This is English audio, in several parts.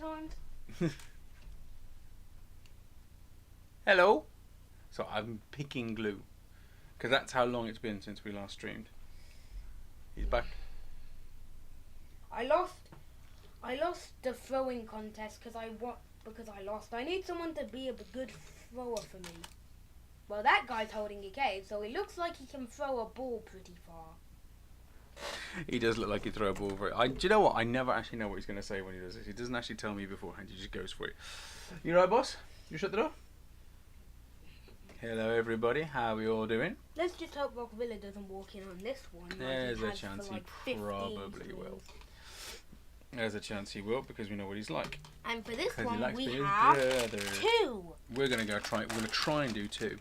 times. Hello. So I'm picking glue because that's how long it's been since we last streamed. He's back. I lost the throwing contest because I lost. I need someone to be a good thrower for me. Well, that guy's holding a cave, so it looks like he can throw a ball pretty far. He does look like he'd throw a ball for it. Do you know what? I never actually know what he's going to say when he does this. He doesn't actually tell me beforehand. He just goes for it. You right, boss? You shut the door? Hello, everybody. How are we all doing? Let's just hope Rockvilla doesn't walk in on this one. There's like a chance like he probably will. There's a chance he will because we know what he's like. And for this one, we have 2. We're going to try and do 2.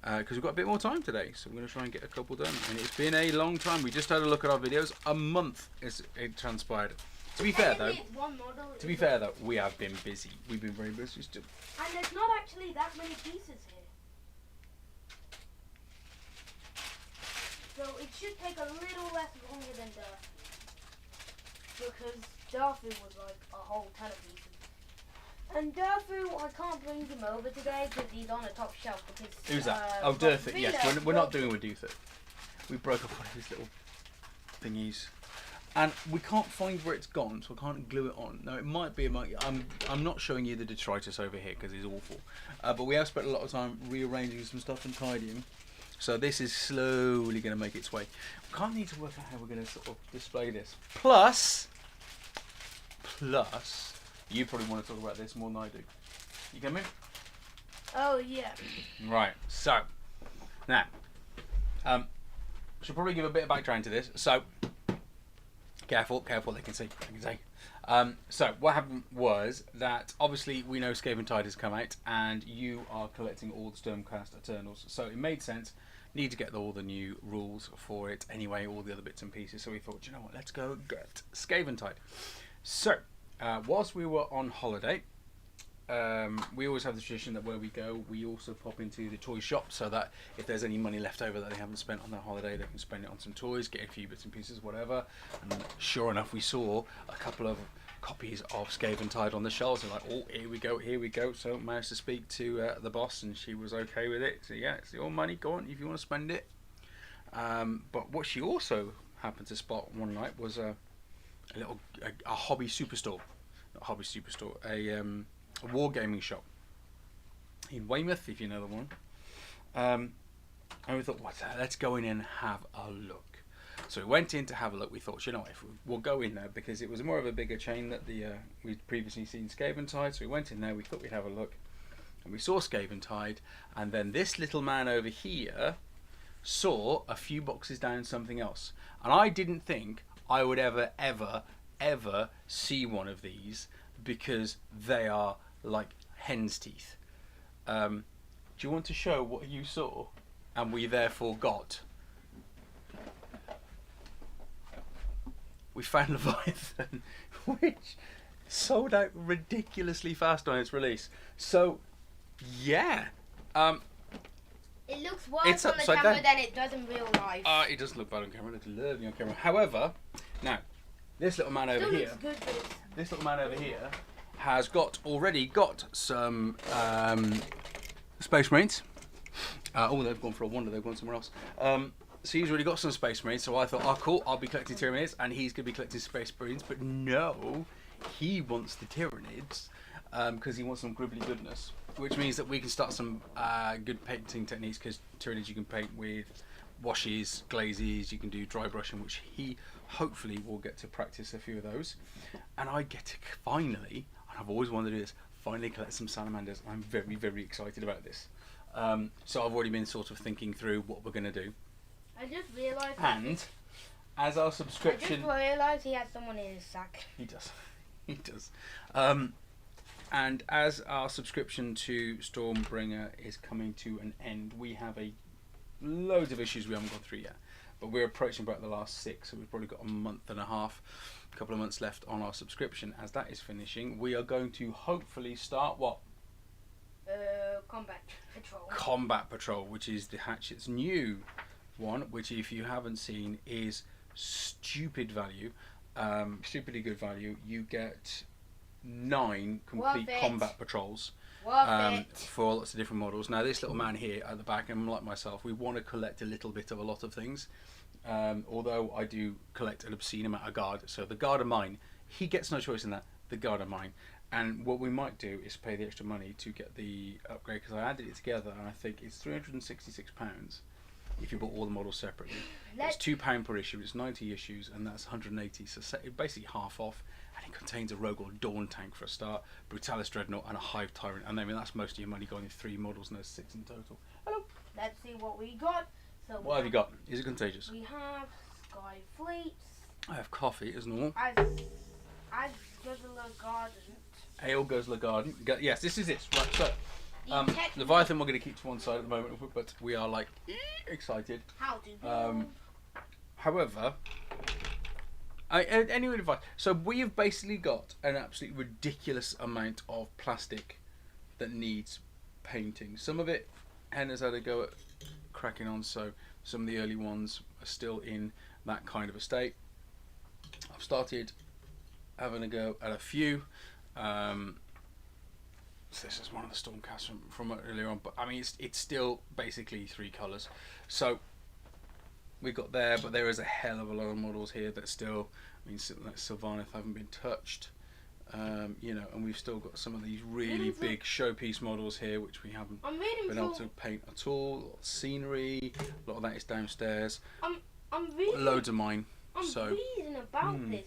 Because we've got a bit more time today, so we're going to try and get a couple done. And it's been a long time. We just had a look at our videos. A month it transpired. To be fair though, we have been busy. We've been very busy still. And there's not actually that many pieces here. So it should take a little less longer than because Darfu was like a whole ton of pieces. And Darfu, I can't bring him over today because he's on a top shelf. Because, who's that? Oh, Durthu. Yes, we're not doing with Durthu. We broke off one of his little thingies. And we can't find where it's gone, so I can't glue it on. Now, it might be... I'm not showing you the detritus over here because it's awful. But we have spent a lot of time rearranging some stuff and tidying. So this is slowly going to make its way. We can't need to work out how we're going to sort of display this. Plus, you probably want to talk about this more than I do. You coming? Oh, yeah. Right, so, now, should probably give a bit of background to this. So, careful, they can see. So, what happened was that, obviously, we know Skaven Tide has come out, and you are collecting all the Stormcast Eternals. So, it made sense. Need to get all the new rules for it anyway, all the other bits and pieces. So, we thought, you know what, let's go get Skaven Tide. So, whilst we were on holiday, we always have the tradition that where we go, we also pop into the toy shop so that if there's any money left over that they haven't spent on their holiday, they can spend it on some toys, get a few bits and pieces, whatever. And sure enough, we saw a couple of copies of Skaven Tide on the shelves. We're like, oh, here we go. So managed to speak to the boss, and she was okay with it. So yeah, it's your money. Go on if you want to spend it. But what she also happened to spot one night was a hobby superstore, not a hobby superstore, a wargaming shop in Weymouth, if you know the one. And we thought, let's go in and have a look. So we went in to have a look. We thought, you know, we'll go in there because it was more of a bigger chain that we'd previously seen Skaven Tide. So we went in there. We thought we'd have a look, and we saw Skaven Tide. And then this little man over here saw a few boxes down something else, and I didn't think I would ever see one of these because they are like hen's teeth. Do you want to show what you saw and we therefore got? We found Leviathan, which sold out ridiculously fast on its release. So, yeah. It looks worse on the camera than it does in real life. It does look bad on camera. It's lovely on camera. However, now this little man over here, has already got some Space Marines. They've gone for a wander. They've gone somewhere else. So he's already got some Space Marines. So I thought, oh cool, I'll be collecting Tyranids, and he's going to be collecting Space Marines. But no, he wants the Tyranids because he wants some gribbly goodness. Which means that we can start some good painting techniques, because Tyranids you can paint with washes, glazes, you can do dry brushing, which he hopefully will get to practice a few of those. And I get to finally, and I've always wanted to do this, finally collect some salamanders. I'm very, very excited about this. So I've already been sort of thinking through what we're going to do. I just realised... And as our subscription... I just realised he has someone in his sack. He does. He does. And as our subscription to Stormbringer is coming to an end, we have loads of issues we haven't gone through yet. But we're approaching about the last 6, so we've probably got a month and a half, a couple of months left on our subscription. As that is finishing, we are going to hopefully start what? Combat Patrol. Combat Patrol, which is the Hatchet's new one, which if you haven't seen is stupid value, stupidly good value. You get 9 complete Worth it. combat patrols. Worth it. For lots of different models. Now this little man here at the back, and like myself, we want to collect a little bit of a lot of things. Although I do collect an obscene amount of guard, so the guard are mine. He gets no choice in that. The guard are mine. And what we might do is pay the extra money to get the upgrade, because I added it together and I think it's £366 if you bought all the models separately. It's £2 per issue, it's 90 issues, and that's 180, so basically half off. And it contains a Rogue or Dawn tank for a start, Brutalis Dreadnought, and a Hive Tyrant. And I mean, that's most of your money going in 3 models, and there's 6 in total. Hello. Let's see what we got. So What have you got? Is it contagious? We have Sky Fleets. I have coffee as normal. Aleguzzler Gargant. Aleguzzler Garden. Yes, this is it. Right, so Leviathan we're going to keep to one side at the moment, but we are like excited. How to However, any advice? So we have basically got an absolutely ridiculous amount of plastic that needs painting. Some of it, Henna's had a go at cracking on, so some of the early ones are still in that kind of a state. I've started having a go at a few. So this is one of the Stormcasts from earlier on, but I mean it's still basically 3 colours. So we got there, but there is a hell of a lot of models here that still, I mean, like Sylvaneth haven't been touched, you know, and we've still got some of these really big showpiece models here which we haven't been able to paint at all. A lot of scenery, a lot of that is downstairs. I'm reading. Loads of mine. I'm reading about this,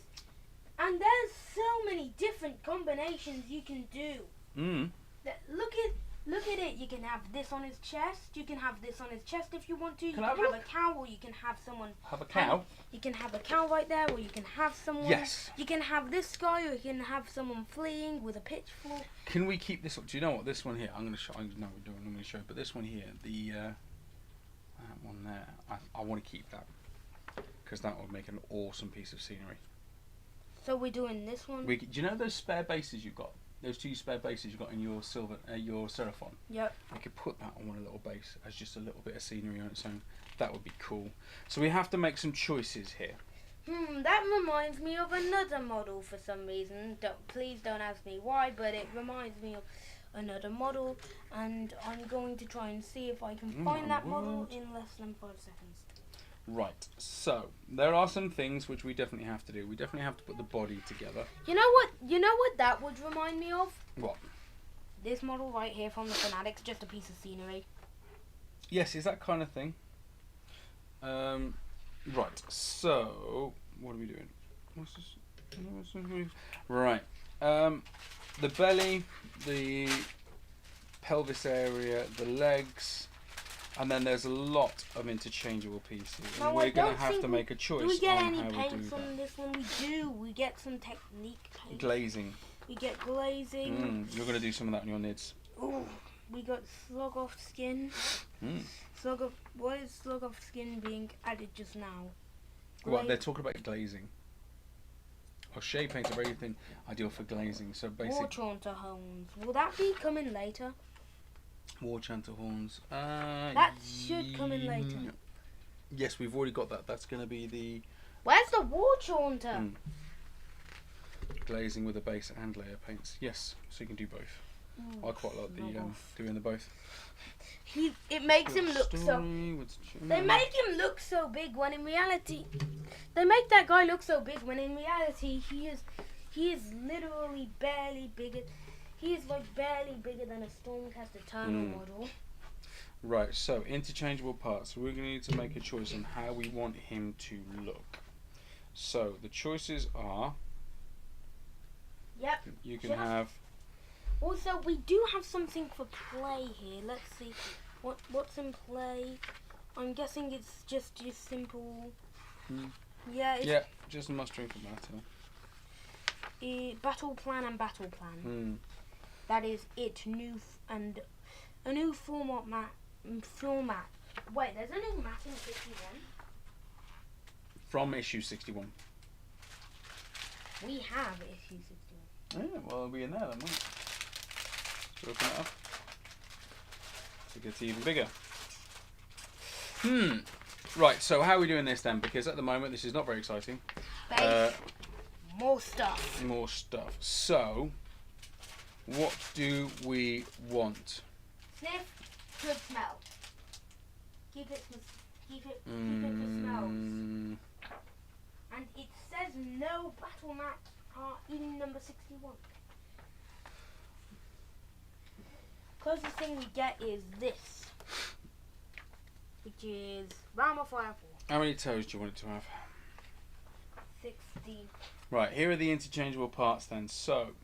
and there's so many different combinations you can do. Look at it. You can have this on his chest. You can have this on his chest if you want to. You can have a cow, or you can have someone. Have a cow? You can have a cow right there, or you can have someone. Yes. You can have this guy, or you can have someone fleeing with a pitchfork. Can we keep this? Do you know what? This one here, I'm going to show. No, we don't. I'm going to show. But this one here, that one there, I want to keep that, because that would make an awesome piece of scenery. So we're doing this one. Do you know those spare bases you've got? Those 2 spare bases you've got in your your Seraphon? Yep. I could put that on one little base as just a little bit of scenery on its own. That would be cool. So we have to make some choices here. That reminds me of another model for some reason. Please don't ask me why, but it reminds me of another model, and I'm going to try and see if I can find that model in less than 5 seconds. Right, so there are some things which we definitely have to do. We definitely have to put the body together. You know what? You know what that would remind me of? What? This model right here from the Fanatics, just a piece of scenery. Yes, is that kind of thing. Right, so what are we doing? What's this? Right, the belly, the pelvis area, the legs. And then there's a lot of interchangeable pieces. No, and we're going to have to make a choice do we get on any how we do paints on this one? We do. We get some technique paint. Glazing. We get glazing. You're going to do some of that on your nids. Ooh, we got slug off skin. Why is slug off skin being added just now? Well, they're talking about glazing. Or shade paints are very thin, ideal for glazing. So basically, War Chanter Homes. Will that be coming later? War Chanter Horns. That should come in later. Yes, we've already got that. That's going to be the... Where's the War Chanter? Glazing with a base and layer paints. Yes, so you can do both. I quite like doing the both. It makes him look so... They make him look so big when in reality... They make that guy look so big when in reality he is literally barely bigger... He is like barely bigger than a Stormcast Eternal model. Right, so interchangeable parts. We're going to need to make a choice on how we want him to look. So the choices are... Yep. You can have... Also, we do have something for play here. Let's see what's in play. I'm guessing it's just your simple... Yeah, just mustering for battle. Battle plan and battle plan. That is it. A new format. Wait, there's a new map in 61. From issue 61. We have issue 61. Yeah, well, it'll be in there then, won't it? So open it up. So it gets even bigger. Right, so how are we doing this then? Because at the moment this is not very exciting. More stuff. More stuff. So, What do we want? Sniff, good smell. Keep it for smells. And it says no battle mats are in number 61. Closest thing we get is this, which is Warhammer Fire 4. How many toes do you want it to have? 60. Right, here are the interchangeable parts then. So,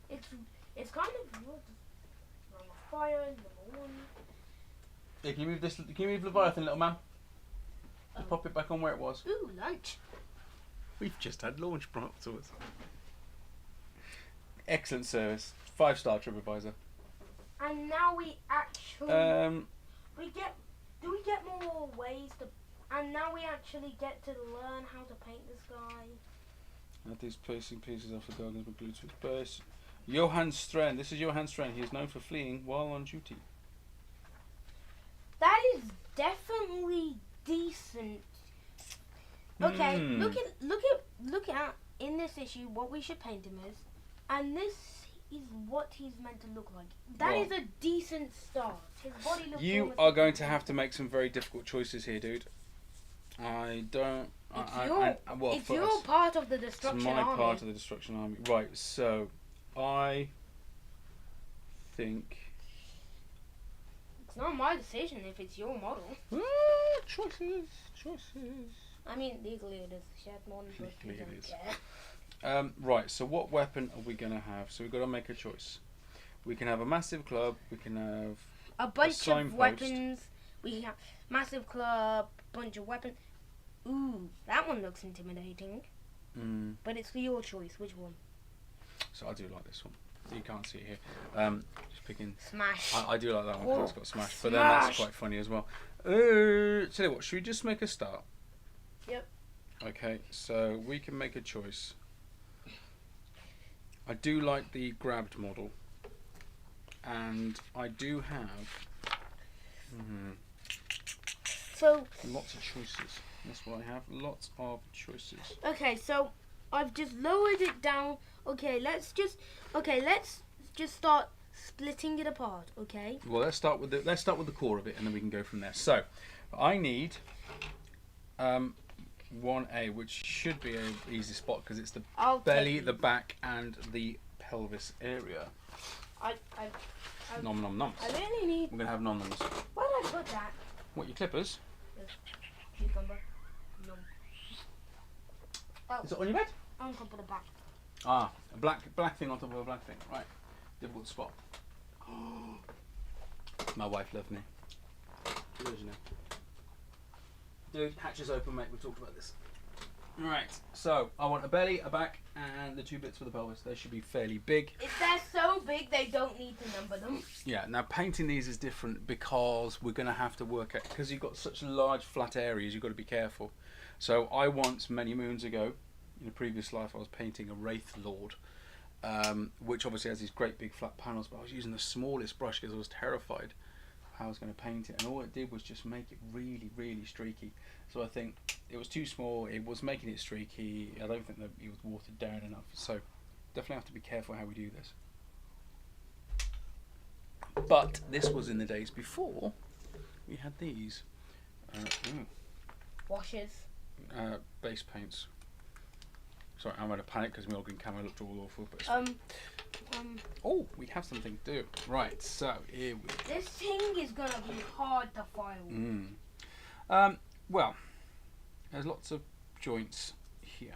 it's kind of Warhammer Fire, number 1. yeah, can you move this? Can you move Leviathan, little man? Oh. Pop it back on where it was. Ooh, lunch. We've just had lunch brought to us. Excellent service. 5-star TripAdvisor. And now we actually do we get more ways to? And now we actually get to learn how to paint this guy. Add these placing pieces off the Gargant with glue to his base. Johann Stren. This is Johann Stren. He is known for fleeing while on duty. That is definitely decent. Okay, look at in this issue what we should paint him as, and this is what he's meant to look like. That is a decent start. His body looks. You are going to have to make some very difficult choices here, dude. I don't. It's your part of the destruction army. It's my part of the destruction army. Right. So, I think. It's not my decision if it's your model. Choices. I mean, legally it is shared model, but we don't care. Right, so what weapon are we going to have? So we've got to make a choice. We can have a massive club, we can have a bunch of weapons, we can have massive club, bunch of weapons. Ooh, that one looks intimidating. But it's your choice, which one? So I do like this one. You can't see it here. Just picking... Smash. I do like that one because it's got smash, but then that's quite funny as well. Tell you what, should we just make a start? Yep. Okay, so we can make a choice. I do like the grabbed model, and I do have so lots of choices. That's what I have. Lots of choices. Okay, so I've just lowered it down. Okay, let's just start splitting it apart. Okay. Well, let's start with the core of it, and then we can go from there. So, I need 1A, which should be an easy spot because it's the belly, the back, and the pelvis area. Nom nom noms. I really need. We're gonna have nom noms. Where did I put that? What, your clippers? Cucumber. No. Oh. Is it on your bed? On top of the back. Ah, a black thing on top of a black thing. Right. Difficult spot. My wife loved me. She does, you know. Dude, hatch is open, mate. We've talked about this. Right, so I want a belly, a back, and the 2 bits for the pelvis. They should be fairly big. If they're so big, they don't need to number them. Yeah, now painting these is different because we're going to have to work out, because you've got such large flat areas, you've got to be careful. So I once, many moons ago, in a previous life, I was painting a Wraith Lord, which obviously has these great big flat panels, but I was using the smallest brush because I was terrified how I was going to paint it, and all it did was just make it really, really streaky. So I think it was too small, it was making it streaky, I don't think that it was watered down enough, so definitely have to be careful how we do this. But this was in the days before we had these Washes. base paints. Sorry, I'm in a panic because my login camera looked all awful. But oh, we have something to do. Right, so here we go. This thing is going to be hard to file. Well, there's lots of joints here.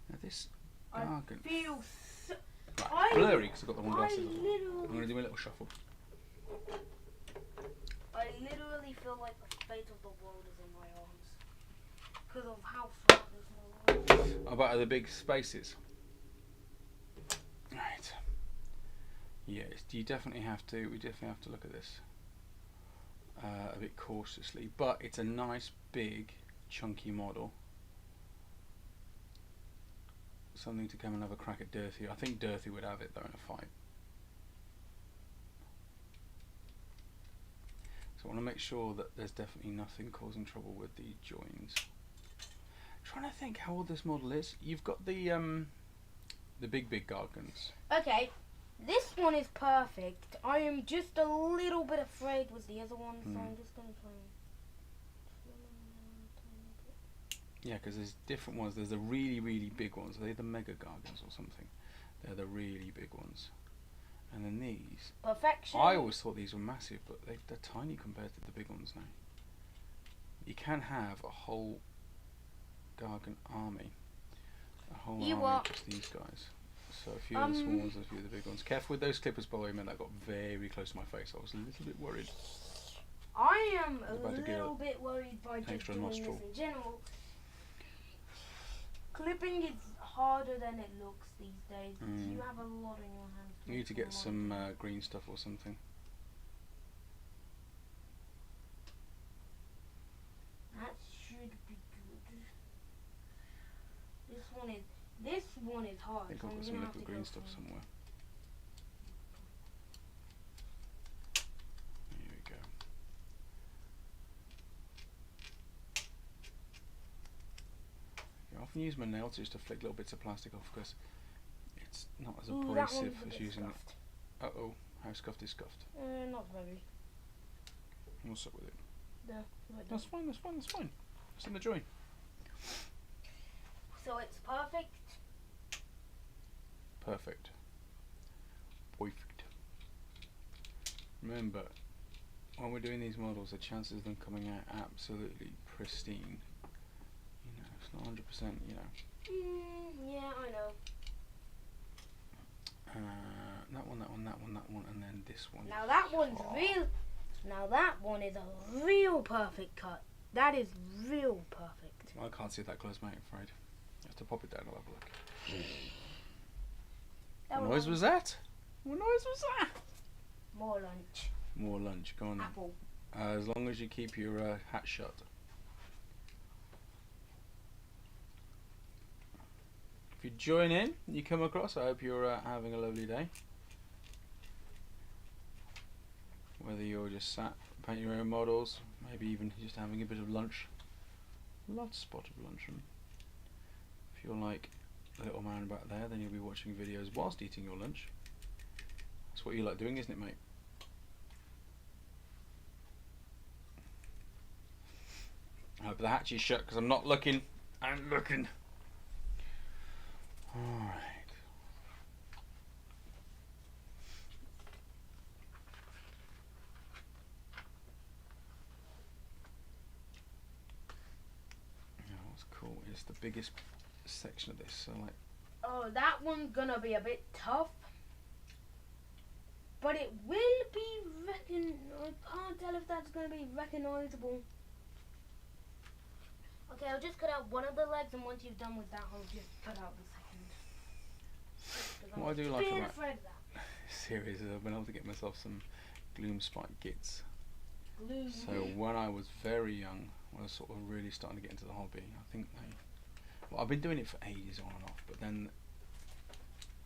Now this Gargant. I feel so... Right, blurry because I've got the one glasses on. I'm going to do a little shuffle. I literally feel like the fate of the world is in my arms. Because of how flat this world is. About the big spaces. Right. Yes, we definitely have to look at this a bit cautiously, but it's a nice big chunky model. Something to come and have a crack at Dirty. I think Dirty would have it though in a fight. So I want to make sure that there's definitely nothing causing trouble with the joins. trying to think how old this model is. You've got the big Gargants. Okay, this one is perfect. I am just a little bit afraid with the other one, so I'm just going to try and... Yeah, because there's different ones. There's the really, really big ones. Are they the Mega Gargants or something? They're the really big ones. And then these... Perfection. I always thought these were massive, but they're tiny compared to the big ones now. You can have a whole Gargant army. A whole army of just these guys. So a few of the small ones, a few of the big ones. Careful with those clippers, by the way, man. That got very close to my face. I was a little bit worried. I am a little bit worried by just doing this in general. Clipping is harder than it looks these days. You have a lot in your hands. You need to get some green stuff or something. That should be good. This one is hard. I think I've got some liquid green stuff somewhere. Here we go. I often use my nails just to flick little bits of plastic off because it's not as abrasive as using it. Uh-oh, how scuffed is scuffed? Not very. What's up with it? No, that's fine, that's fine, that's fine. It's in the joint. So it's perfect. Perfect. Perfect. Remember, when we're doing these models, the chances of them coming out absolutely pristine, you know, it's not 100%, you know. Yeah, I know. That one, that one, that one, that one, and then this one. Now that one's real. Now that one is a real perfect cut. That is real perfect. I can't see that close, mate, I'm afraid. You have to pop it down and have a look. What noise was that? What noise was that? More lunch. More lunch, go on then. Apple. As long as you keep your hat shut. If you join in, you come across, I hope you're having a lovely day. Whether you're just sat painting your own models, maybe even just having a bit of lunch. Lots spot of luncheon. If you're like the little man back there, then you'll be watching videos whilst eating your lunch. That's what you like doing, isn't it, mate? I hope the hatch is shut because I'm not looking. I'm looking. Alright. Cool. It's the biggest section of this, so like. Oh, that one's gonna be a bit tough, but it will be I can't tell if that's gonna be recognizable. Okay, I'll just cut out one of the legs, and once you've done with that, I'll just cut out the second. What I do like about afraid of that series is I've been able to get myself some gloom spike kits. Gloom. So when I was very young, when I was sort of really starting to get into the hobby, I think well, I've been doing it for ages on and off, but then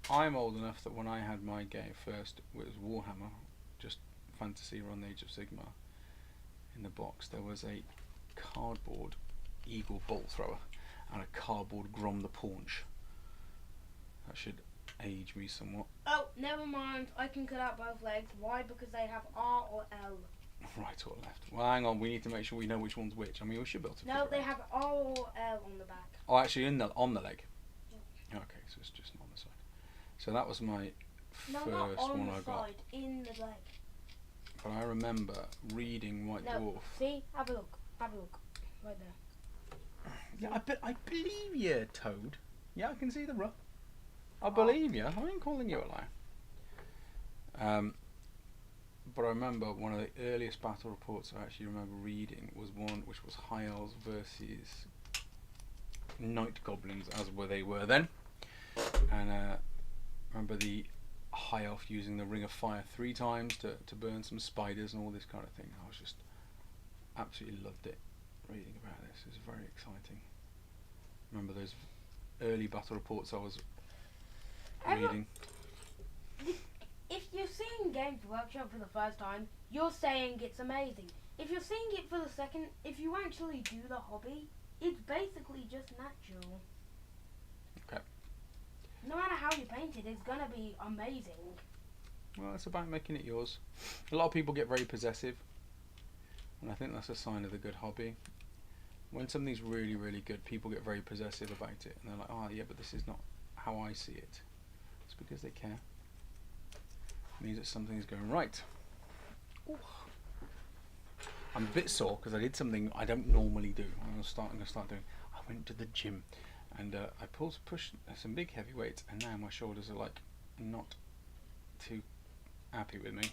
I'm old enough that when I had my game first, it was Warhammer, just fantasy run the Age of Sigmar. In the box there was a cardboard eagle bolt thrower and a cardboard Grom the Paunch. That should age me somewhat. Oh, never mind. I can cut out both legs. Why? Because they have R or L. Right or left? Well, hang on. We need to make sure we know which one's which. I mean, we should be able to. No, they have R or L on the back. Oh, actually, on the leg. Yeah. Okay, so it's just on the side. So that was my No, first not on one the I got. side, in the leg. But I remember reading White Dwarf. See, have a look. Have a look. Right there. Yeah, I believe you, Toad. Yeah, I can see the rough. I believe you. I ain't calling you a liar. But I remember one of the earliest battle reports I actually remember reading was one which was High Elves versus Night Goblins, as they were then. And remember the High Elf using the Ring of Fire 3 times to burn some spiders and all this kind of thing. I was just absolutely loved it reading about this. It was very exciting. Remember those early battle reports I was reading. If you're seeing Games Workshop for the first time, you're saying it's amazing. If you're seeing it for the second, if you actually do the hobby, it's basically just natural. Okay. No matter how you paint it, it's gonna be amazing. Well, it's about making it yours. A lot of people get very possessive, and I think that's a sign of a good hobby. When something's really, really good, people get very possessive about it, and they're like, "Oh, yeah, but this is not how I see it." It's because they care. It means that something's going right. Ooh. I'm a bit sore because I did something I don't normally do. I'm gonna start doing. I went to the gym, and I pushed some big heavy weights, and now my shoulders are like not too happy with me.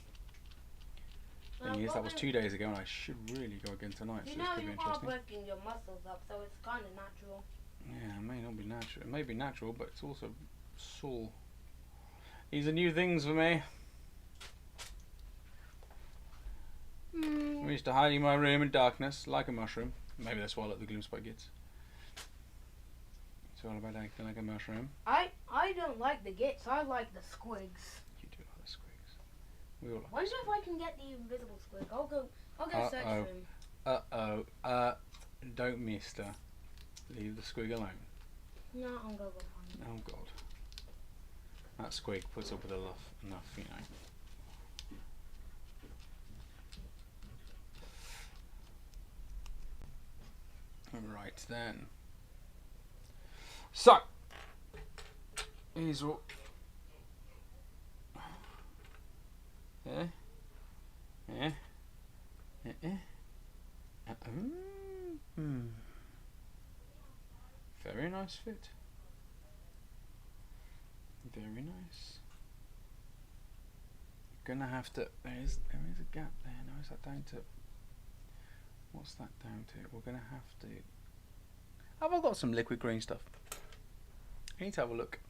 Thing is, that was 2 days ago, and I should really go again tonight. You So know this could be you are interesting. working your muscles up, so it's kind of natural. Yeah, it may not be natural. It may be natural, but it's also sore. These are new things for me. I used to hide in my room in darkness, like a mushroom. Maybe that's why I like the gloom spike gets. It's all about acting like a mushroom. I don't like the gits, I like the squigs. You do like the squigs. We all like Wonder if I can get the invisible squig. I'll go search for him. Don't mister. Leave the squig alone. No, I'll go find him. Oh god. That squig puts up with enough, you know. Right then. So, here's what. Very nice fit. Very nice. Gonna have to. There is a gap there. Now is that down to? What's that down to? We're gonna have to. Have I got some liquid green stuff? I need to have a look.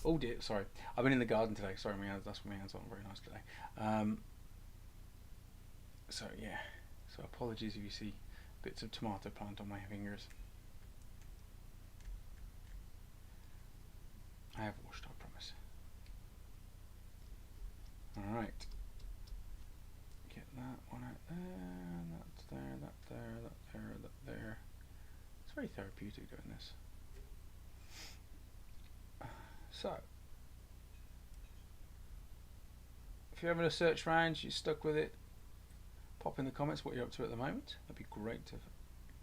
Oh dear, sorry. I've been in the garden today. Sorry, my hands. That's my hands aren't very nice today. So yeah. So apologies if you see bits of tomato plant on my fingers. I have washed, I promise. Alright. Get that one out there, that's there, that there, that there, that there. It's very therapeutic doing this. So, if you're having a search round, you're stuck with it, pop in the comments what you're up to at the moment. That'd be great to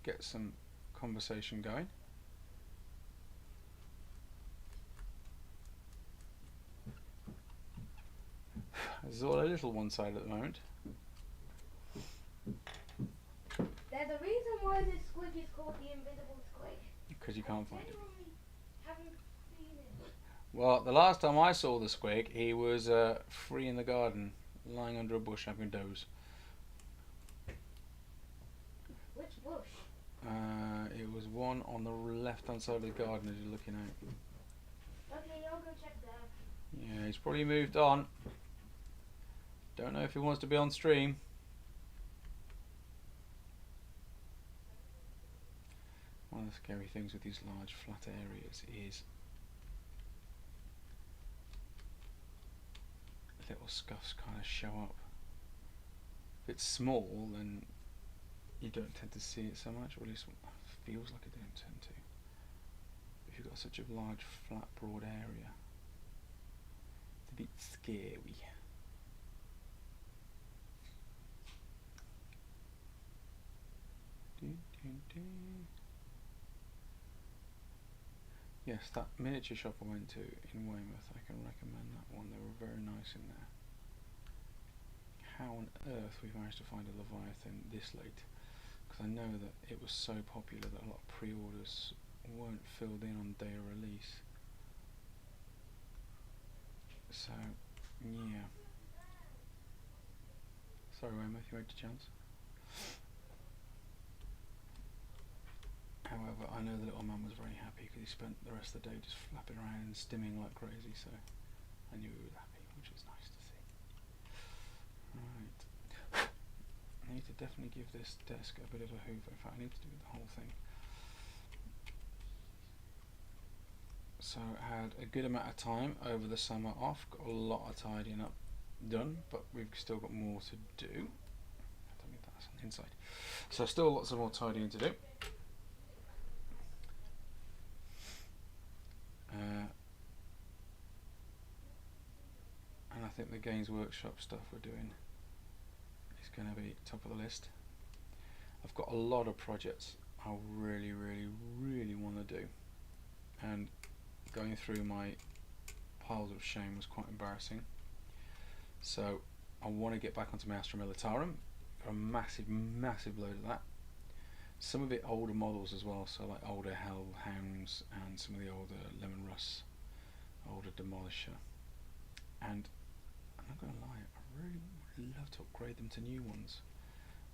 get some conversation going. This is all a little one-sided at the moment. There's a reason why this squig is called the invisible squig. Because you can't find it. Haven't seen it. Well, the last time I saw the squig, he was free in the garden, lying under a bush having a doze. Which bush? It was one on the left-hand side of the garden as you're looking out. Okay, I'll go check there. Yeah, he's probably moved on. Don't know if he wants to be on stream. One of the scary things with these large flat areas is little scuffs kind of show up. If it's small, then you don't tend to see it so much, or at least it feels like it don't tend to. If you've got such a large, flat, broad area, it's a bit scary. Yes, that miniature shop I went to in Weymouth, I can recommend that one. They were very nice in there. How on earth we've managed to find a Leviathan this late? Because I know that it was so popular that a lot of pre-orders weren't filled in on day of release. So, yeah. Sorry Weymouth, you had your chance. However, I know the little man was very happy because he spent the rest of the day just flapping around and stimming like crazy, so I knew he was happy, which was nice to see. Right. I need to definitely give this desk a bit of a hoover. In fact, I need to do the whole thing. So I had a good amount of time over the summer off, got a lot of tidying up done, but we've still got more to do. I don't mean that's on the inside. So still lots of more tidying to do. think the Games Workshop stuff we're doing is going to be top of the list. I've got a lot of projects I really want to do, and going through my piles of shame was quite embarrassing. So I want to get back onto my Astra Militarum. Got a massive load of that. Some of it older models as well, so like older Hellhounds and some of the older Lemon Russ, older Demolisher. And I'm not going to lie, I really would love to upgrade them to new ones.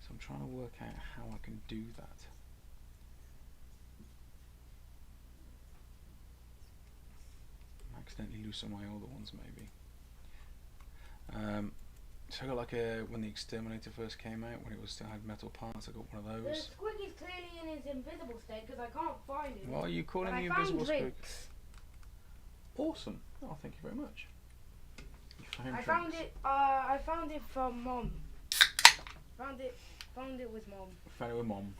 So I'm trying to work out how I can do that. Accidentally lose some of my older ones maybe. So I got like when the Exterminator first came out, when it was still had metal parts, I got one of The those. squig is clearly in his invisible state because I can't find him. Well, you calling the invisible squig? Awesome. Oh, thank you very much. I found it from Mom. Found it with Mom. Found it with Mom.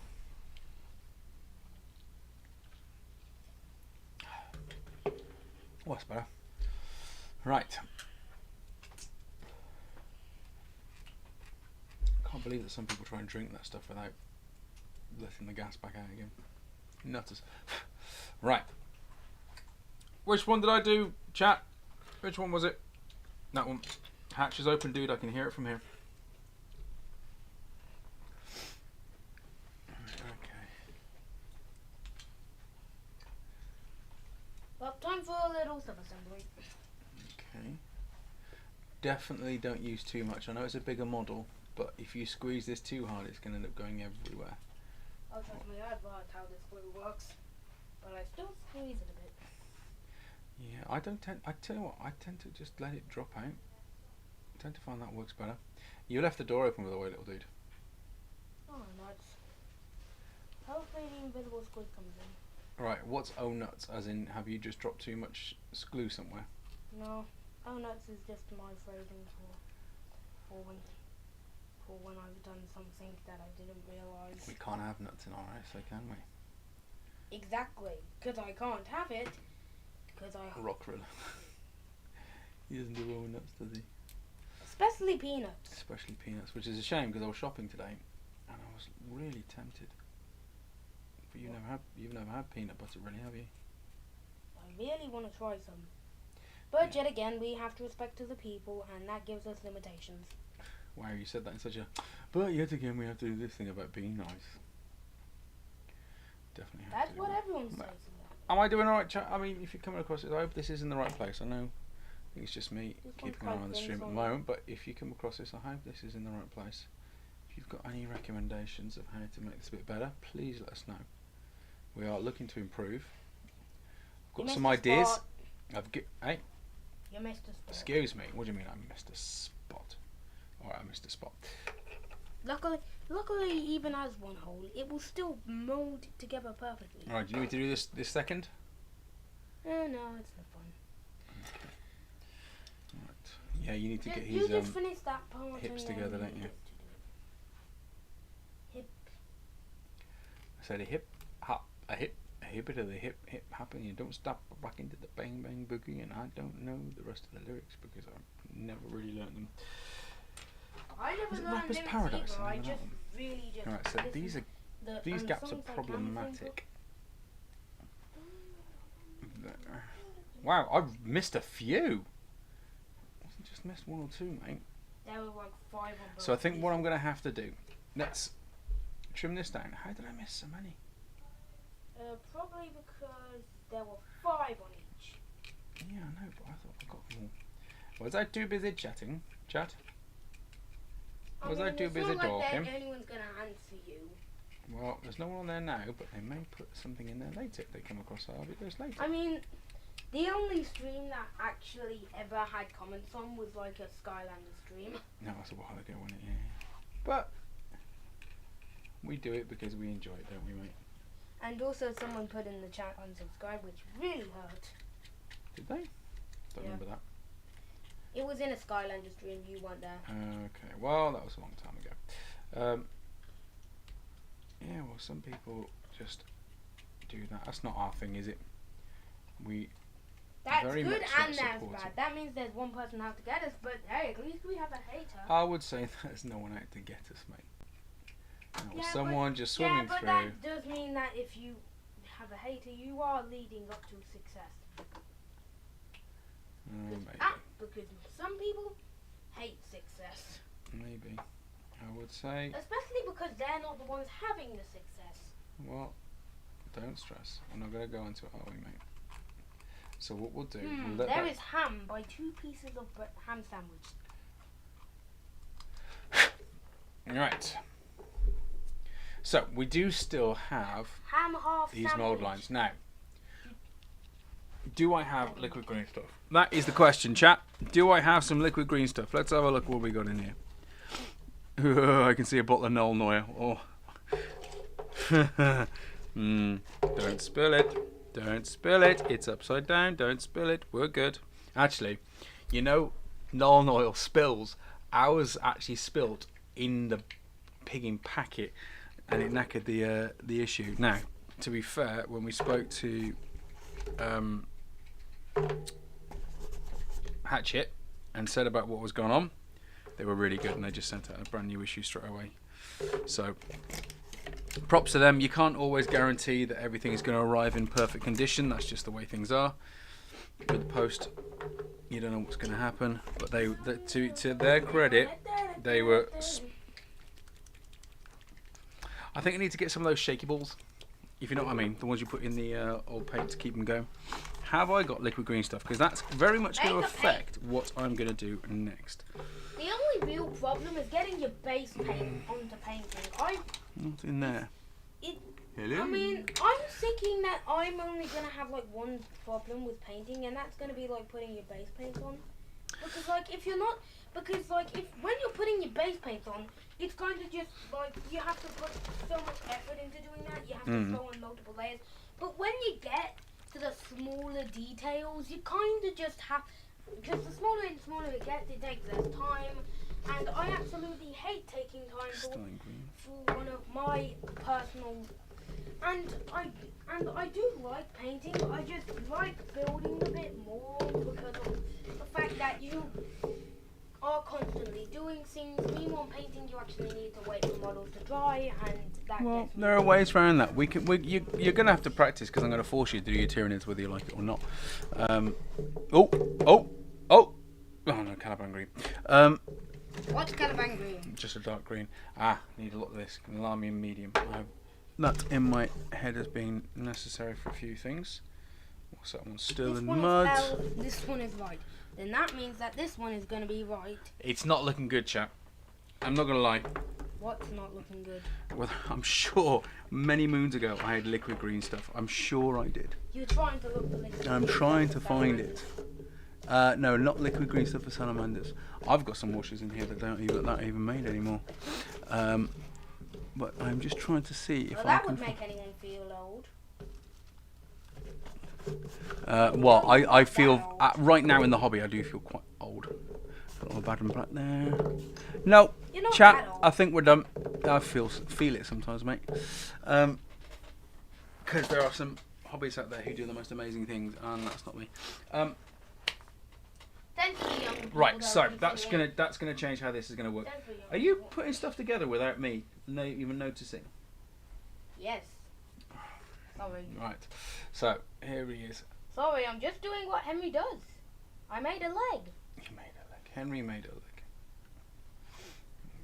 Oh, that's better. Right. Can't believe that some people try and drink that stuff without letting the gas back out again. Nutters. Right. Which one did I do, chat? Which one was it? That one. Hatch is open, dude. I can hear it from here. Okay. Well, time for a little sub-assembly. Okay. Definitely don't use too much. I know it's a bigger model, but if you squeeze this too hard, it's going to end up going everywhere. Oh, trust me, I've learned how this glue works, but I still squeeze it a bit. Yeah, I tell you what, I tend to just let it drop out. I tend to find that works better. You left the door open, by the way, little dude. Oh, nuts. Hopefully the invisible squid comes in. Right, what's oh nuts? As in, have you just dropped too much glue somewhere? No, oh nuts is just my phrasing for when I've done something that I didn't realise. We can't have nuts in our house, so can we? Exactly, because I can't have it. Because I Rockrell. He doesn't do all nuts, does he? Especially peanuts. Especially peanuts, which is a shame because I was shopping today and I was really tempted. But you've never had peanut butter, really, have you? I really want to try some. But yet again, we have to respect other people, and that gives us limitations. Wow, you said that in such a... But yet again, we have to do this thing about being nice. Definitely have That's to. what everyone says. Am I doing alright, chat? I mean, if you're coming across it, I hope this is in the right place. I know it's just me keeping an eye on the stream at the moment, but if you come across this, I hope this is in the right place. If you've got any recommendations of how to make this a bit better, please let us know. We are looking to improve. I've got some ideas. Hey? You missed a spot. Excuse me. What do you mean I missed a spot? Alright, I missed a spot. Luckily, even as one hole, it will still mold together perfectly. Alright, do you need me to do this second? No, it's no fun. Okay. Alright. Yeah, you need to get You his just finish that part hips and together, then don't you? Hip. I said a hip, hop, a hip to the hip hop, and you don't stop rocking to the bang bang boogie, and I don't know the rest of the lyrics because I've never really learned them. I never learned Rapper's lyrics Paradise, either. I I remember just that one. really just. Alright, so these gaps are problematic. Wow, I've missed a few. I just missed one or two, mate. There were like 5 on both. So I think what I'm going to have to do, let's trim this down. How did I miss so many? Probably because there were 5 on each. Yeah, I know, but I thought I got them all. Was I too busy chatting? Chat? Was I too busy talking? Anyone's going to answer you. Well, there's no one on there now, but they may put something in there later if they come across our videos later. I mean, the only stream that actually ever had comments on was like a Skylander stream. No, that's a while ago, wasn't it? Yeah. But we do it because we enjoy it, don't we, mate? And also someone put in the chat unsubscribe, which really hurt. Did they? Don't remember that. It was in a Skylander stream, you weren't there. Okay, well, that was a long time ago. Yeah, well, some people just do that. That's not our thing, is it? We That's Very good much and not that's supportive. bad. That means there's one person out to get us, but hey, at least we have a hater. I would say there's no one out to get us, mate. No, Yeah, someone just swimming but through. that does mean that if you have a hater, you are leading up to success. Maybe. Because some people hate success. Maybe. I would say. Especially because they're not the ones having the success. Well, don't stress. We're not going to go into it, are we, mate? So what we'll do... we'll let there that... is ham by 2 pieces of ham sandwich. Right. So, we do still have Ham half these sandwich. mould lines. Now, do I have liquid green stuff? That is the question, chat. Do I have some liquid green stuff? Let's have a look what we got in here. I can see a bottle of Null Noir. Oh. Don't spill it. Don't spill it. It's upside down. Don't spill it. We're good. Actually, you know, Null Noir spills. Ours actually spilled in the pigging packet, and it knackered the issue. Now, to be fair, when we spoke to Hatchet and said about what was going on, they were really good, and they just sent out a brand new issue straight away. So, props to them. You can't always guarantee that everything is going to arrive in perfect condition. That's just the way things are. With the post, you don't know what's going to happen. But to their credit, they were. I think I need to get some of those shaky balls, if you know what I mean. The ones you put in the old paint to keep them going. Have I got liquid green stuff? Because that's very much going to affect what I'm going to do next. The only real problem is getting your base paint onto painting. What's in there? Hello? I mean, I'm thinking that I'm only going to have like one problem with painting, and that's going to be like putting your base paint on. Because like if you're not, because like if when you're putting your base paint on, it's kind of just like you have to put so much effort into doing that. You have to throw on multiple layers. But when you get to the smaller details, you kind of just have, just the smaller and smaller it gets, it takes less time. And I absolutely hate taking time for one of my personal. And I do like painting. I just like building a bit more because of the fact that you are constantly doing things. Meanwhile, painting you actually need to wait for models to dry, and that. Well, there are ways around that. You're going to have to practice because I'm going to force you to do your Tyranids whether you like it or not. Oh no, Caliban green. What's Caliban green? Just a dark green. Need a lot of this. Can alarm me in medium. I have that in my head as being necessary for a few things. What's that one? Still in mud. This one is right. Then that means that this one is going to be right. It's not looking good, chap. I'm not going to lie. What's not looking good? Well, I'm sure many moons ago I had liquid green stuff. I'm sure I did. You're trying to look for liquid. I'm trying to find it. No, not liquid green stuff for salamanders. I've got some washes in here that aren't even made anymore. But I'm just trying to see if I that can. Would make anyone feel old. Well, I feel right now in the hobby I do feel quite old. Got a little bad and black there. No, chat. I think we're done. I feel it sometimes, mate. Because there are some hobbies out there who do the most amazing things, and that's not me. Right, so that's gonna change how this is gonna work. Are you putting stuff together without me even noticing? Yes. Sorry. Right. So here he is. Sorry, I'm just doing what Henry does. I made a leg. You made a leg. Henry made a leg.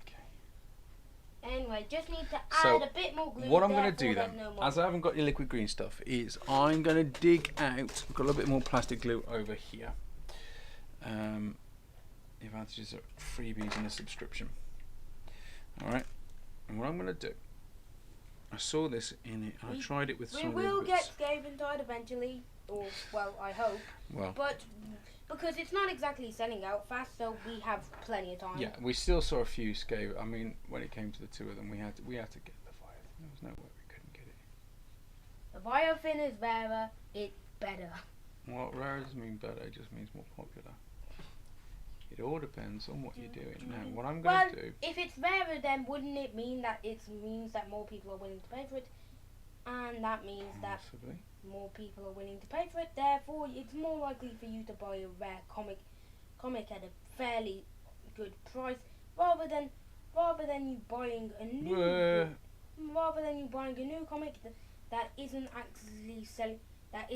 Okay. Anyway, just need to add a bit more glue. What I'm going to do then, as I haven't got your liquid green stuff, is I'm going to dig out. I've got a little bit more plastic glue over here. The advantages are freebies in the subscription. All right. And what I'm going to do. I saw this in it. I tried it with some. We will get Gargant eventually, or well, I hope. Well, but because it's not exactly selling out fast, so we have plenty of time. Yeah, we still saw a few scale. I mean, when it came to the two of them, we had to get the fire. There was no way we couldn't get it. The Biofin is rarer. It's better. Well, rare doesn't mean better. It just means more popular. It all depends on what you're doing. Now, what I'm going to do... if it's rarer, then wouldn't it mean that it means that more people are willing to pay for it? And that means possibly. more people are willing to pay for it. Therefore, it's more likely for you to buy a rare comic at a fairly good price, rather than you buying a new comic that isn't actually selling out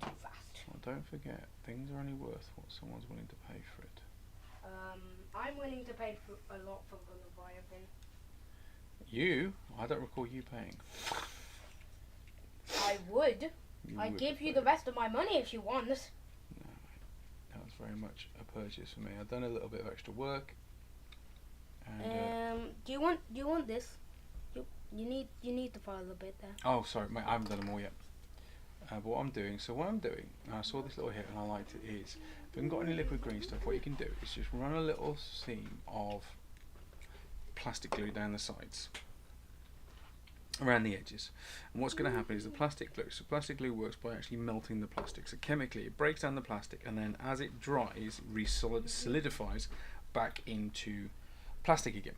too fast. Well, don't forget, things are only worth what someone's willing to pay for it. I'm willing to pay for a lot for Leviathan. You? I don't recall you paying. I would. I'd give you the rest of my money if you want. No, mate. That was very much a purchase for me. I've done a little bit of extra work. And, do you want this? You need to file a bit there. oh, sorry, mate. I haven't done them all yet. But what I'm doing, I saw this little hit and I liked it, is if you haven't got any liquid green stuff, what you can do is just run a little seam of plastic glue down the sides, around the edges. And what's going to happen is the plastic glue works by actually melting the plastic. So chemically it breaks down the plastic, and then as it dries, solidifies back into plastic again,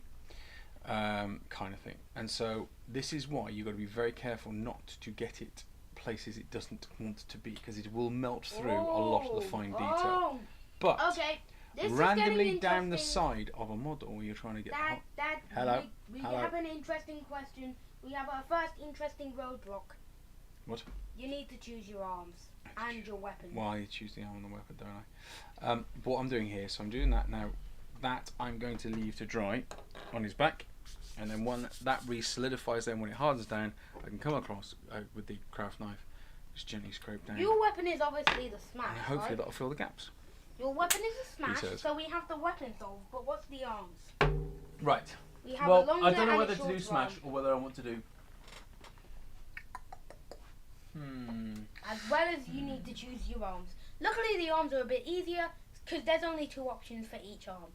kind of thing. And so this is why you've got to be very careful not to get it places it doesn't want to be, because it will melt through a lot of the fine detail. But okay, randomly down the side of a model, you're trying to get hello. We have an interesting question. We have our first interesting roadblock. What? You need to choose your arms and your weapon. Well, I choose the arm and the weapon, don't I? But what I'm doing here, so I'm doing that now. That I'm going to leave to dry on his back, and then when that re-solidifies, then when it hardens down, I can come across with the craft knife, just gently scrape down. Your weapon is obviously the smash, and hopefully right? that'll fill the gaps. Your weapon is a smash, so we have the weapon solved, but what's the arms? Right. We have Well, a longer I don't know and whether a to do short smash one. or whether I want to do. As well as you need to choose your arms. Luckily, the arms are a bit easier because there's only 2 options for each arm.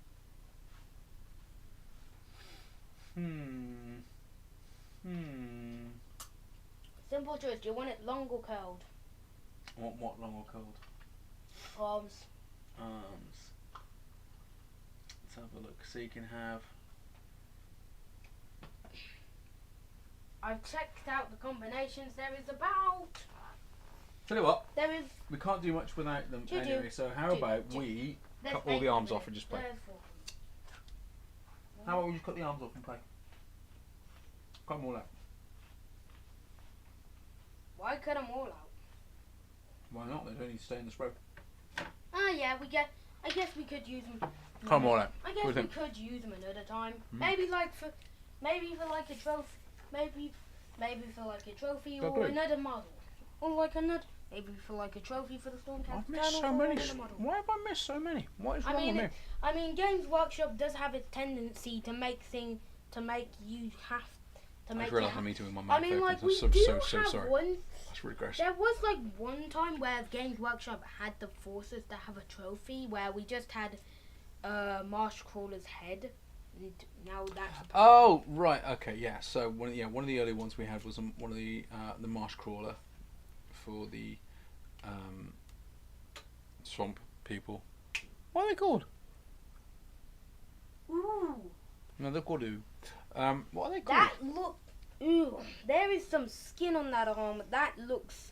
Simple choice. Do you want it long or curled? I want what, long or curled? Arms. Let's have a look. So you can have. I've checked out the combinations. There is about. Tell you what. There is. We can't do much without them anyway. So how about we cut all the arms off and just play? How about we just cut the arms off and play? Cut them all out. Why cut them all out? Why not? They don't need to stay in this row. Oh yeah, I guess we could use them. Cut them all out. I guess we could use them another time. Maybe for like a trophy. Maybe for like a trophy or another model. Or like another. Maybe for like a trophy for the Stormcast. I've missed so many. Why have I missed so many? What is wrong with me? I mean, Games Workshop does have its tendency to make you have to make. I realised I'm eating with my mouth. I mean, like I'm we so sorry. one. That's really gross. There was like one time where Games Workshop had the forces to have a trophy where we just had Marsh Crawler's head. And now that's. Oh right, okay, yeah. So one of the early ones we had was one of the Marsh Crawler for the swamp people. What are they called? Ooh. No, they're called Ooh. What are they called? That look. Ooh. There is some skin on that arm. That looks.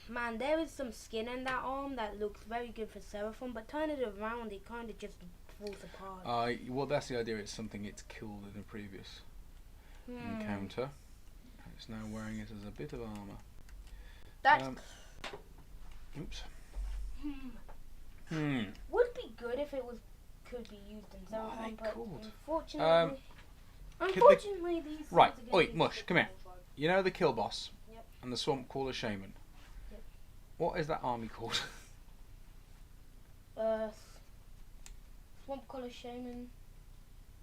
Man, there is some skin in that arm that looks very good for Seraphon, but turn it around, it kind of just falls apart. Well, that's the idea. It's something it's killed in a previous encounter. It's now wearing it as a bit of armour. That oops. Would be good if it could be used in Seraphon, but unfortunately, these. Right. Oi, Mush, come here. Right. You know the kill boss. Yep. And the swamp caller shaman. Yep. What is that army called? Swamp Collar Shaman,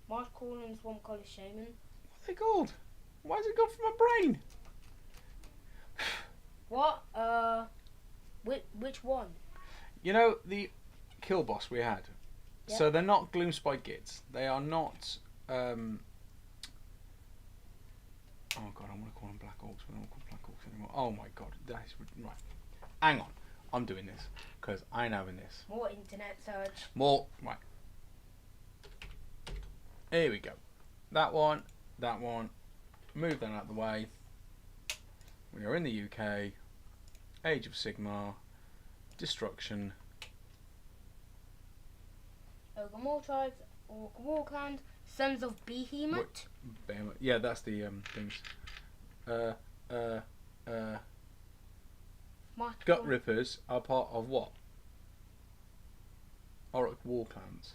Marsh Crawler and Swamp Collar Shaman. What are they called? Why has it gone from my brain? What? Which one? You know the kill boss we had. Yep. So they're not Gloomspike Gids. They are not. Oh god, I want to call them Black Orcs, but I don't call Black Orcs anymore. Oh my god, that is right. Hang on, I'm doing this because I know in this. More internet search. More right. Here we go. That one. Move that out of the way. We are in the UK. Age of Sigmar. Destruction. Ogre War Tribes, Orc War Clans, Sons of Behemoth. Yeah, that's the things. Gut Rippers are part of what? Orc War Clans.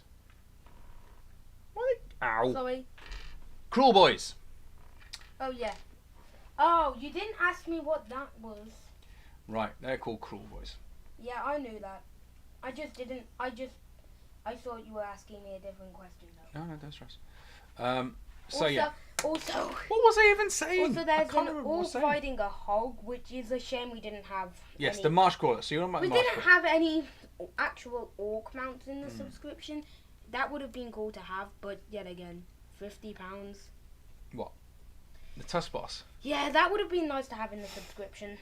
What? Ow. Sorry. Cruel Boys. Oh yeah. Oh, you didn't ask me what that was. Right, they're called Cruel Boys. Yeah, I knew that. I just didn't. I thought you were asking me a different question though. No, don't stress. Also, Yeah. Also. What was I even saying? Also, there's an orc fighting a hog, which is a shame we didn't have. Yes, any. the Marsh Crawler. So you're on my We Marsh didn't Crawler. have any actual orc mounts in the subscription. That would have been cool to have, but yet again, £50. What? The Tusk Boss. Yeah, that would have been nice to have in the subscription.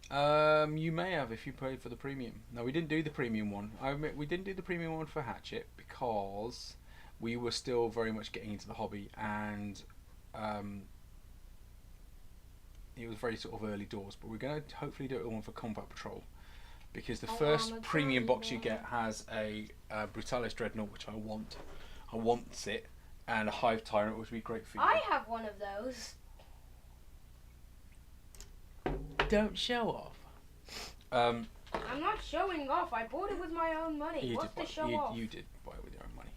You may have if you paid for the premium. No, we didn't do the premium one. I admit we didn't do the premium one for Hatchet because we were still very much getting into the hobby, and it was very sort of early doors. But we're going to hopefully do it one for Combat Patrol, because the first premium box you get has a Brutalis Dreadnought, which I want. I want it, and a Hive Tyrant, which would be great for you. I have one of those. Don't show off. I'm not showing off. I bought it with my own money. What's the show off? You did buy it with your own money.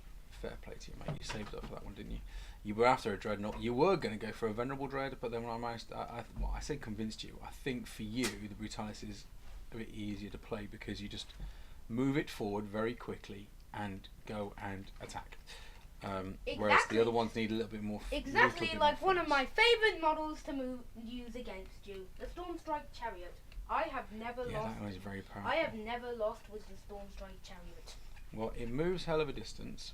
Fair play to you, mate. You saved up for that one, didn't you? You were after a Dreadnought. You were going to go for a Venerable Dread, but then when I managed, I said convinced you. I think for you, the Brutalis is a bit easier to play because you just move it forward very quickly and go and attack. Whereas the other ones need a little bit more. Exactly like one of my favourite models to use against you, the Stormstrike Chariot. I have never lost. That one is very powerful. I have never lost with the Stormstrike Chariot. Well, it moves hell of a distance.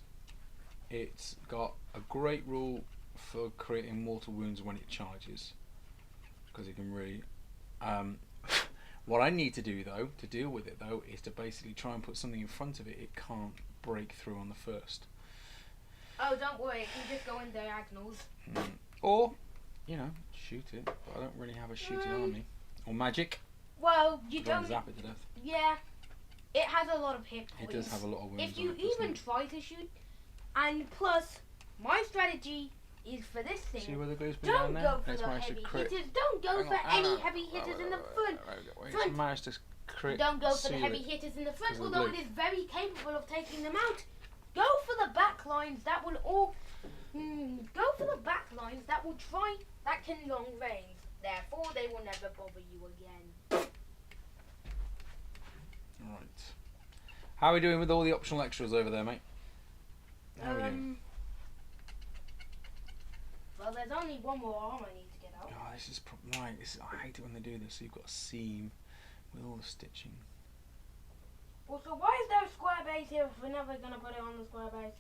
It's got a great rule for creating mortal wounds when it charges, because it can really. What I need to do though, to deal with it though, is to basically try and put something in front of it. It can't break through on the first. Oh, don't worry, it can just go in diagonals. Or, shoot it. But I don't really have a shooting army. Or magic. Well, you Go and don't. Zap it to death. Yeah, it has a lot of hit points. It does have a lot of wounds. If you even try to shoot, and plus, my strategy is for this thing. See where the glue's been down Don't there? go for It's the managed to heavy crit. hitters. Don't go for any heavy hitters in the front. It's managed to crit. Don't go for the seal heavy it. hitters in the front, Because of the although glue. it is very capable of taking them out. Go for the back lines that will that can long range. Therefore, they will never bother you again. Right. How are we doing with all the optional extras over there, mate? How are we doing? Well, there's only one more arm I need to get out. Oh, this is right. I hate it when they do this. So you've got a seam with all the stitching. Also, why is there a square base here if we're never going to put it on the square base?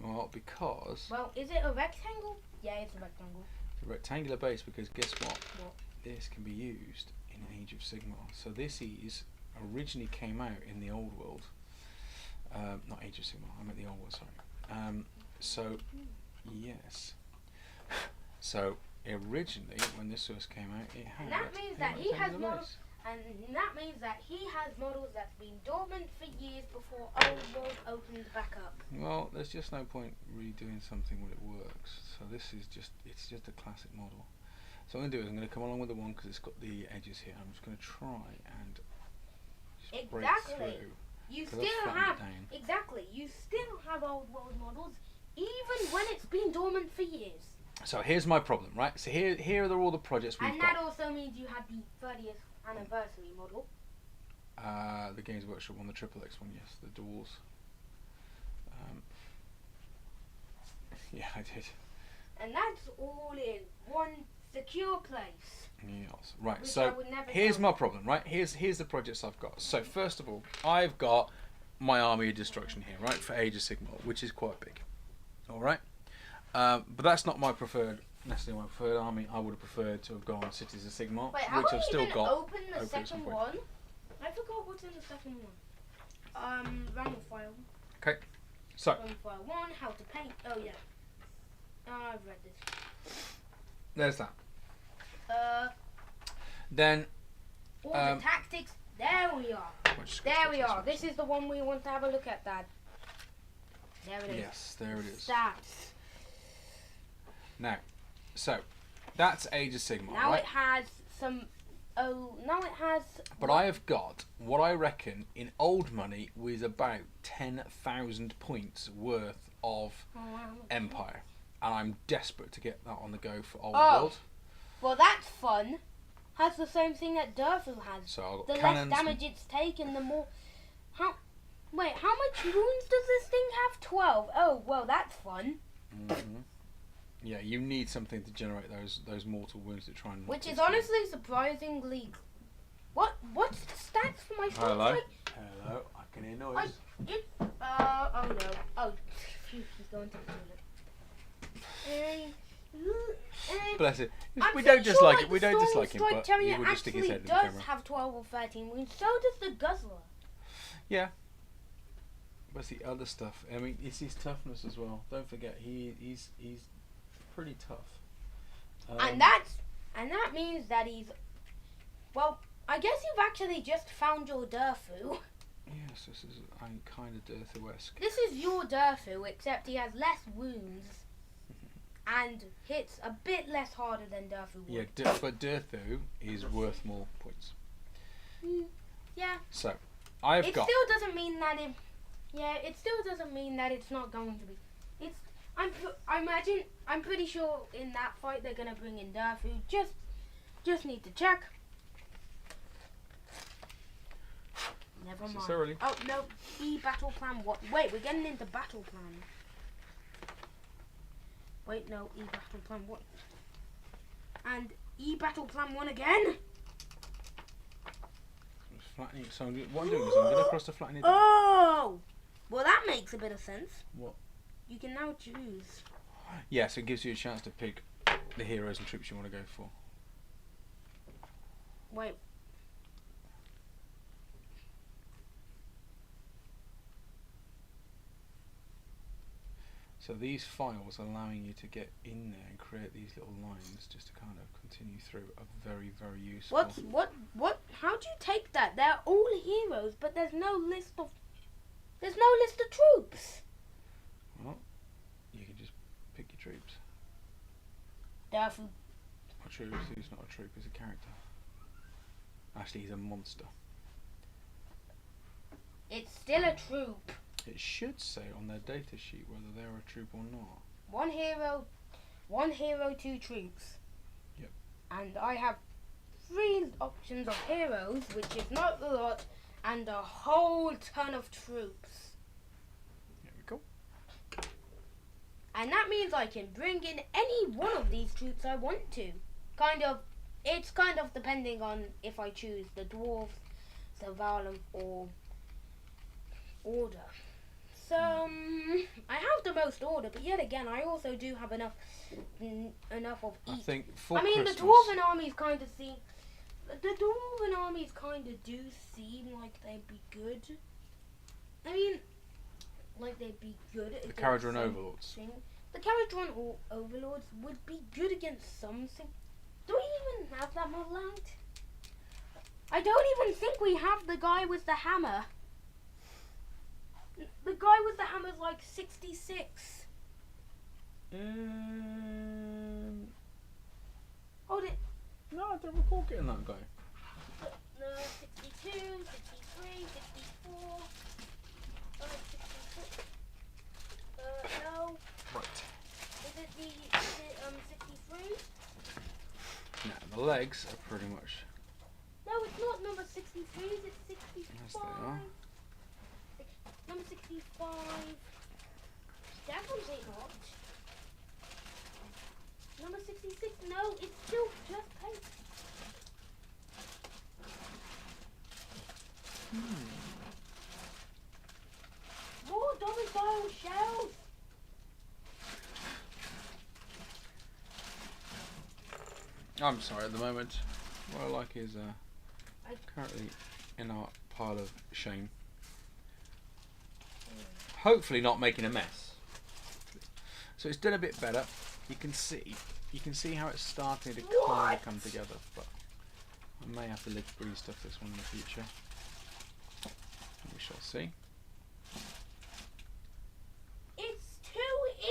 Well, because Well, is it a rectangle? Yeah, it's a rectangle. it's a rectangular base. Because guess what? What? This can be used in Age of Sigmar. So this is originally came out in the old world. Not Age of Sigmar. I meant the old world. Sorry. So yes. So originally, when this first came out, it had. And that means that he has models. And that means that he has models that's been dormant for years before old world opened back up. Well, there's just no point redoing something when it works. So this is it's just a classic model. So what I'm going to do is I'm going to come along with the one because it's got the edges here. I'm just going to try and just break through. You still have old world models even when it's been dormant for years. So here's my problem, right? So here are all the projects we've and got. that also means you had the 30th anniversary model. The Games Workshop one, the XXX one, yes, the duels. Yeah, I did. And that's all in one secure place. Yes. Right, Which I so would never here's tell my you. problem, right? Here's the projects I've got. So first of all, I've got my Army of Destruction here, right, for Age of Sigmar, which is quite big. Alright? But that's not necessarily my preferred army. I would have preferred to have gone Cities of Sigmar, Wait, how which about I've still even got. open the at some second point. one? I forgot what's in the second one. Ramble file. Okay, so Ramble file 1, how to paint. Oh yeah. I've read this. there's that. Then All the tactics. There we are. There we are. This is the one we want to have a look at, Dad. There it is. Yes, there it is. Stats. Now, so that's Age of Sigmar. Now right? it has some. Oh, now it has. But I have got what I reckon in old money was about 10,000 points worth of Empire, and I'm desperate to get that on the go for Old World. Well, that's fun. Has the same thing that Durfu has. So I've got the cannons. less damage it's taken, the more. Wait, how much wounds does this thing have? 12. Oh, well, that's fun. Mm-hmm. Yeah, you need something to generate those mortal wounds to try and. Which is honestly surprisingly. What's the stats for my shot? Hello. Hello. I can hear noise. Oh no. Oh, phew, he's going to the toilet. Bless it. I'm We don't pretty dislike sure, it. We don't dislike him, but Terrier he would just stick his actually head in the does camera. have 12 or 13 wounds. So does the Guzzler. Yeah. What's the other stuff? I mean, it's his toughness as well. Don't forget, he's pretty tough. And that means that he's. Well, I guess you've actually just found your Durfu. Yes, this is kind of Durthu-esque. This is your Durfu, except he has less wounds and hits a bit less harder than Durfu would. Yeah, but Durthu is worth more points. Yeah. So, I've got. It still doesn't mean that it. Yeah, it still doesn't mean that it's not going to be. It's. I'm pretty sure in that fight they're gonna bring in Durfu. Just need to check. Never mind. Early. Oh no, battle plan. What? Wait, we're getting into battle plan. Wait, no, battle plan 1. And battle plan 1 again. Flattening. So what I'm doing is I'm going to cross the flattening. Oh, well that makes a bit of sense. What? You can now choose. Yeah, so it gives you a chance to pick the heroes and troops you want to go for. Wait. So these files allowing you to get in there and create these little lines just to kind of continue through are very, very useful. What? How do you take that? They're all heroes, but there's no list of troops. Well, you can just pick your troops. Durfu. A troop, he's not a troop, he's a character. Actually, he's a monster. It's still a troop. It should say on their data sheet whether they're a troop or not. One hero, 2 troops. Yep. And I have 3 options of heroes, which is not a lot, and a whole ton of troops. There we go. And that means I can bring in any one of these troops I want to. It's kind of depending on if I choose the dwarves, Sylvalum, or order. So I have the most order, but yet again, I also do have enough of each. I think for the dwarven armies kind of seem. The dwarven armies kind of do seem like they'd be good. I mean, like they'd be good. The Caradron Overlords. The Caradron Overlords would be good against something. Do we even have that model out? I don't even think we have the guy with the hammer. The guy with the hammer's like 66. Hold it. No, I don't recall getting that guy. No, 62, 63, 64. 66. No. Right. Is it 63? No, the legs are pretty much. No, it's not number 63. It's 65. Yes, they are. Number 65. Definitely not. Number 66. No, it's still just paint. More domicile shells. I'm sorry, at the moment, what I like is currently in our pile of shame. Hopefully not making a mess. So it's done a bit better. You can see how it's starting to kind of come together, but I may have to breed stuff this one in the future. We shall see. It's 2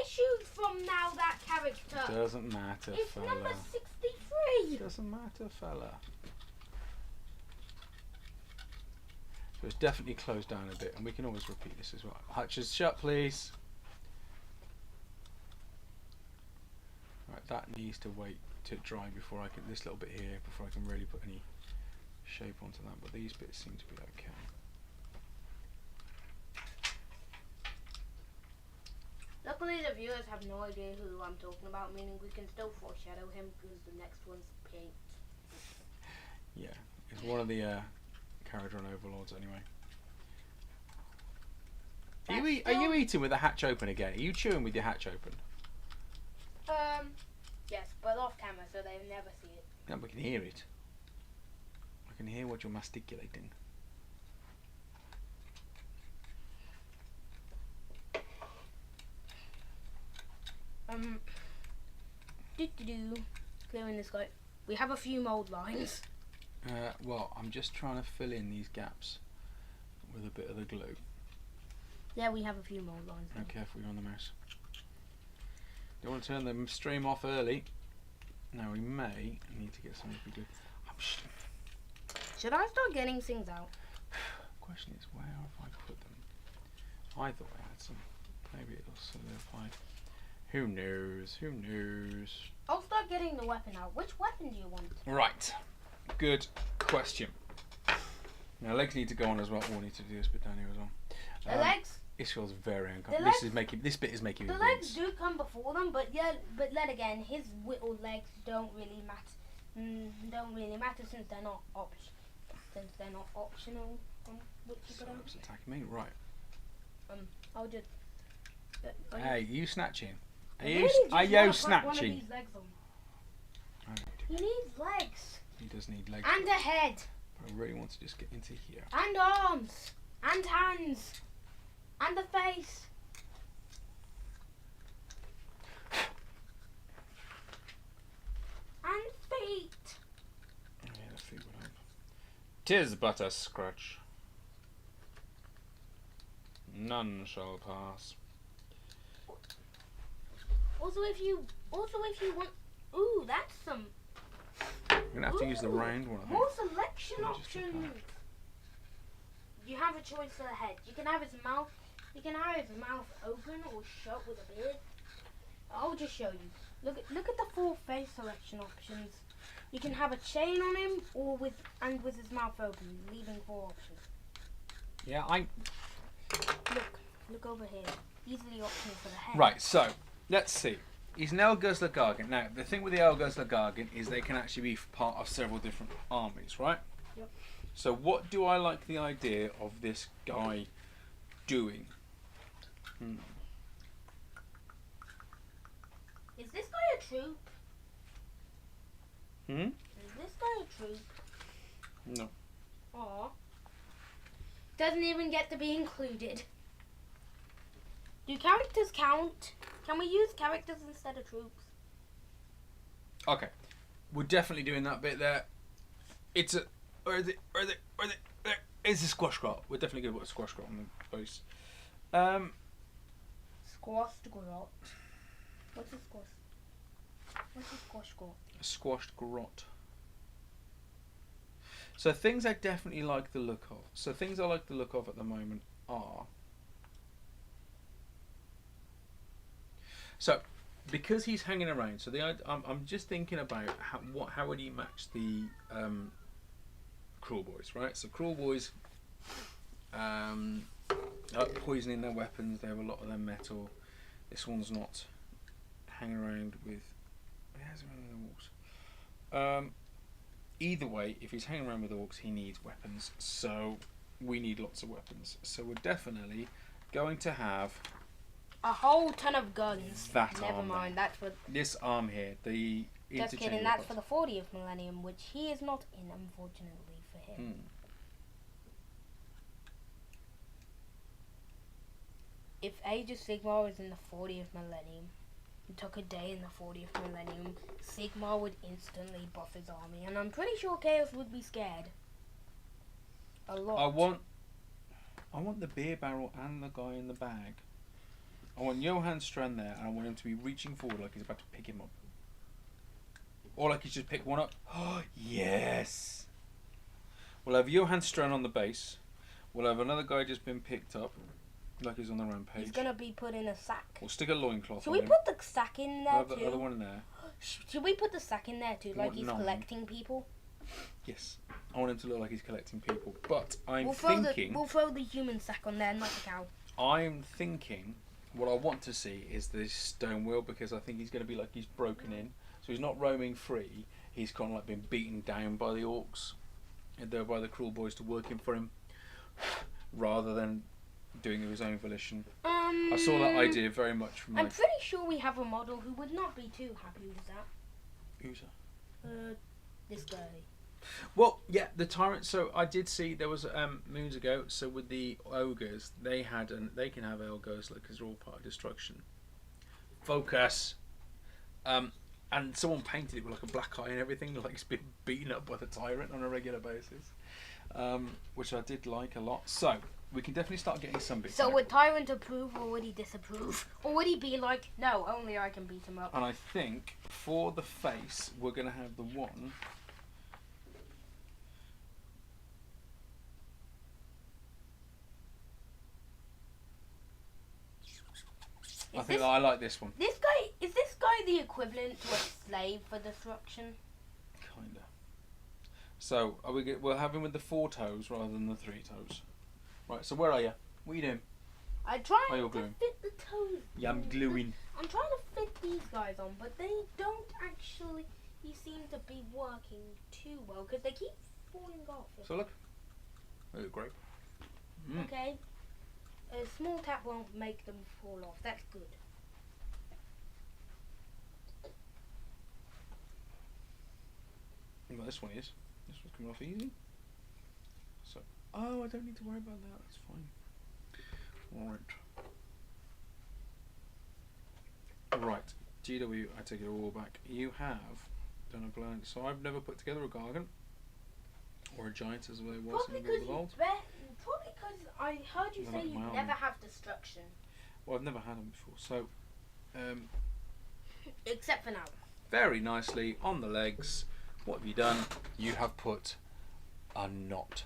issues from now, that character. Doesn't matter, It's fella. number 63. Doesn't matter, fella. So it's definitely closed down a bit, and we can always repeat this as well. Hatches shut, please. Right, that needs to wait to dry before I can. This little bit here before I can really put any shape onto that. But these bits seem to be okay. Luckily, the viewers have no idea who I'm talking about, meaning we can still foreshadow him because the next one's paint. Yeah, it's one of the Caradron overlords anyway. Are you eating with the hatch open again? Are you chewing with your hatch open? Yes, but off camera, so they'll never see it. Yeah, we can hear it. I can hear what you're masticulating. Clearing this guy. We have a few mold lines. Well, I'm just trying to fill in these gaps with a bit of the glue. Yeah, we have a few mold lines. Be careful, you're on the mouse. Don't want to turn the stream off early. Now we may need to get some glue. Should I start getting things out? Question is, where have I put them? I thought I had some. Maybe it'll solidify. Who knows? Who knows? I'll start getting the weapon out. Which weapon do you want? Right. Good question. Now legs need to go on as well. Oh, I need to do this bit down here as well. The legs? This feels very uncomfortable. This bit is making me The wince. legs do come before them, but then again, his whittled legs don't really matter. Don't really matter since they're not optional. Which you put on. It's attacking me, right? I'll just. Hey, are you snatching? Are Really you just wanna put one of snatching? these legs on. I don't He do needs legs. He does need legs. And a head. But I really want to just get into here. And arms. And hands. And a face. And feet. Yeah, the feet would help. 'Tis but a scratch. None shall pass. Also, if you want, ooh, that's some. I'm gonna have to use the round one. I think. More selection Let me just get options. You have a choice for the head. You can have his mouth. You can have his mouth open or shut with a beard. I'll just show you. Look at the 4 face selection options. You can have a chain on him or with his mouth open, leaving 4 options. Yeah, Look over here. These are the options for the head. Right, so let's see. He's an Aleguzzler Gargant. Now, the thing with the Aleguzzler Gargant is they can actually be part of several different armies, right? Yep. So, what do I like the idea of this guy doing? Is this guy a troop? Is this guy a troop? No. Aw. Doesn't even get to be included. Do characters count? Can we use characters instead of troops? Okay. We're definitely doing that bit there. It's a... It's a squash grot. We're definitely going to put a squash grot on the base. Squashed grot. What's a squash? What's a squash grot? A squashed grot. So things I definitely like the look of. So things I like the look of at the moment are... So, because he's hanging around, so I'm just thinking about how would he match the Cruel Boys, right? So Cruel Boys are poisoning their weapons. They have a lot of their metal. This one's not hanging around with. He has around with the orcs. Either way, if he's hanging around with orcs, he needs weapons. So we need lots of weapons. So we're definitely going to have a whole ton of guns. That Never arm mind. there. That's for. This arm here, the Just kidding. That's for the 40th millennium, which he is not in, unfortunately for him. If Age of Sigmar is in the 40th millennium, it took a day in the 40th millennium, Sigmar would instantly buff his army, and I'm pretty sure Chaos would be scared. A lot. I want the beer barrel and the guy in the bag. I want Johann Strand there, and I want him to be reaching forward like he's about to pick him up. Or like he's just picked one up. Oh, yes! We'll have Johann Strand on the base. We'll have another guy just been picked up, like he's on the rampage. He's gonna be put in a sack. We'll stick a loincloth Should on we him. put the sack in there We'll have too? the other one in there. Should we put the sack in there too, You like want he's 9? collecting people? Yes. I want him to look like he's collecting people. But We'll throw the human sack on there, not the cow. I'm thinking, what I want to see is this stone wheel, because I think he's going to be like he's broken in. So he's not roaming free. He's kind of like been beaten down by the orcs, and they're by the cruel boys to work him for him, rather than doing it of his own volition. I saw that idea very much from. I'm pretty sure we have a model who would not be too happy with that. Who's that? This guy. Well, yeah, the tyrant. So I did see there was moons ago. So with the ogres, they had they can have Aleguzzler because they're all part of destruction. Focus. And someone painted it with like a black eye and everything, like it's been beaten up by the tyrant on a regular basis, which I did like a lot. So we can definitely start getting some bits. So would Tyrant approve or would he disapprove? Or would he be like, no, only I can beat him up? And I think for the face, we're going to have the one. I like this one. Is this guy the equivalent to a slave for destruction? Kinda. So we'll have him with the 4 toes rather than the 3 toes. Right. So where are you? What are you doing? I'm trying Oh, you're to gluing. fit the toes. Yeah, I'm gluing. I'm trying to fit these guys on, but they don't actually seem to be working too well because they keep falling off. So look. They look great. Okay. A small tap won't make them fall off. That's good. Well, this one is. This one's coming off easy. So, I don't need to worry about that. That's fine. Right. GW, I take it all back. You have done a blend. So I've never put together a Gargant or a Giant as it was in the World of Old. Probably because I heard you say you never have destruction. Well, I've never had them before. So, except for now. Very nicely on the legs. What have you done? You have put a knot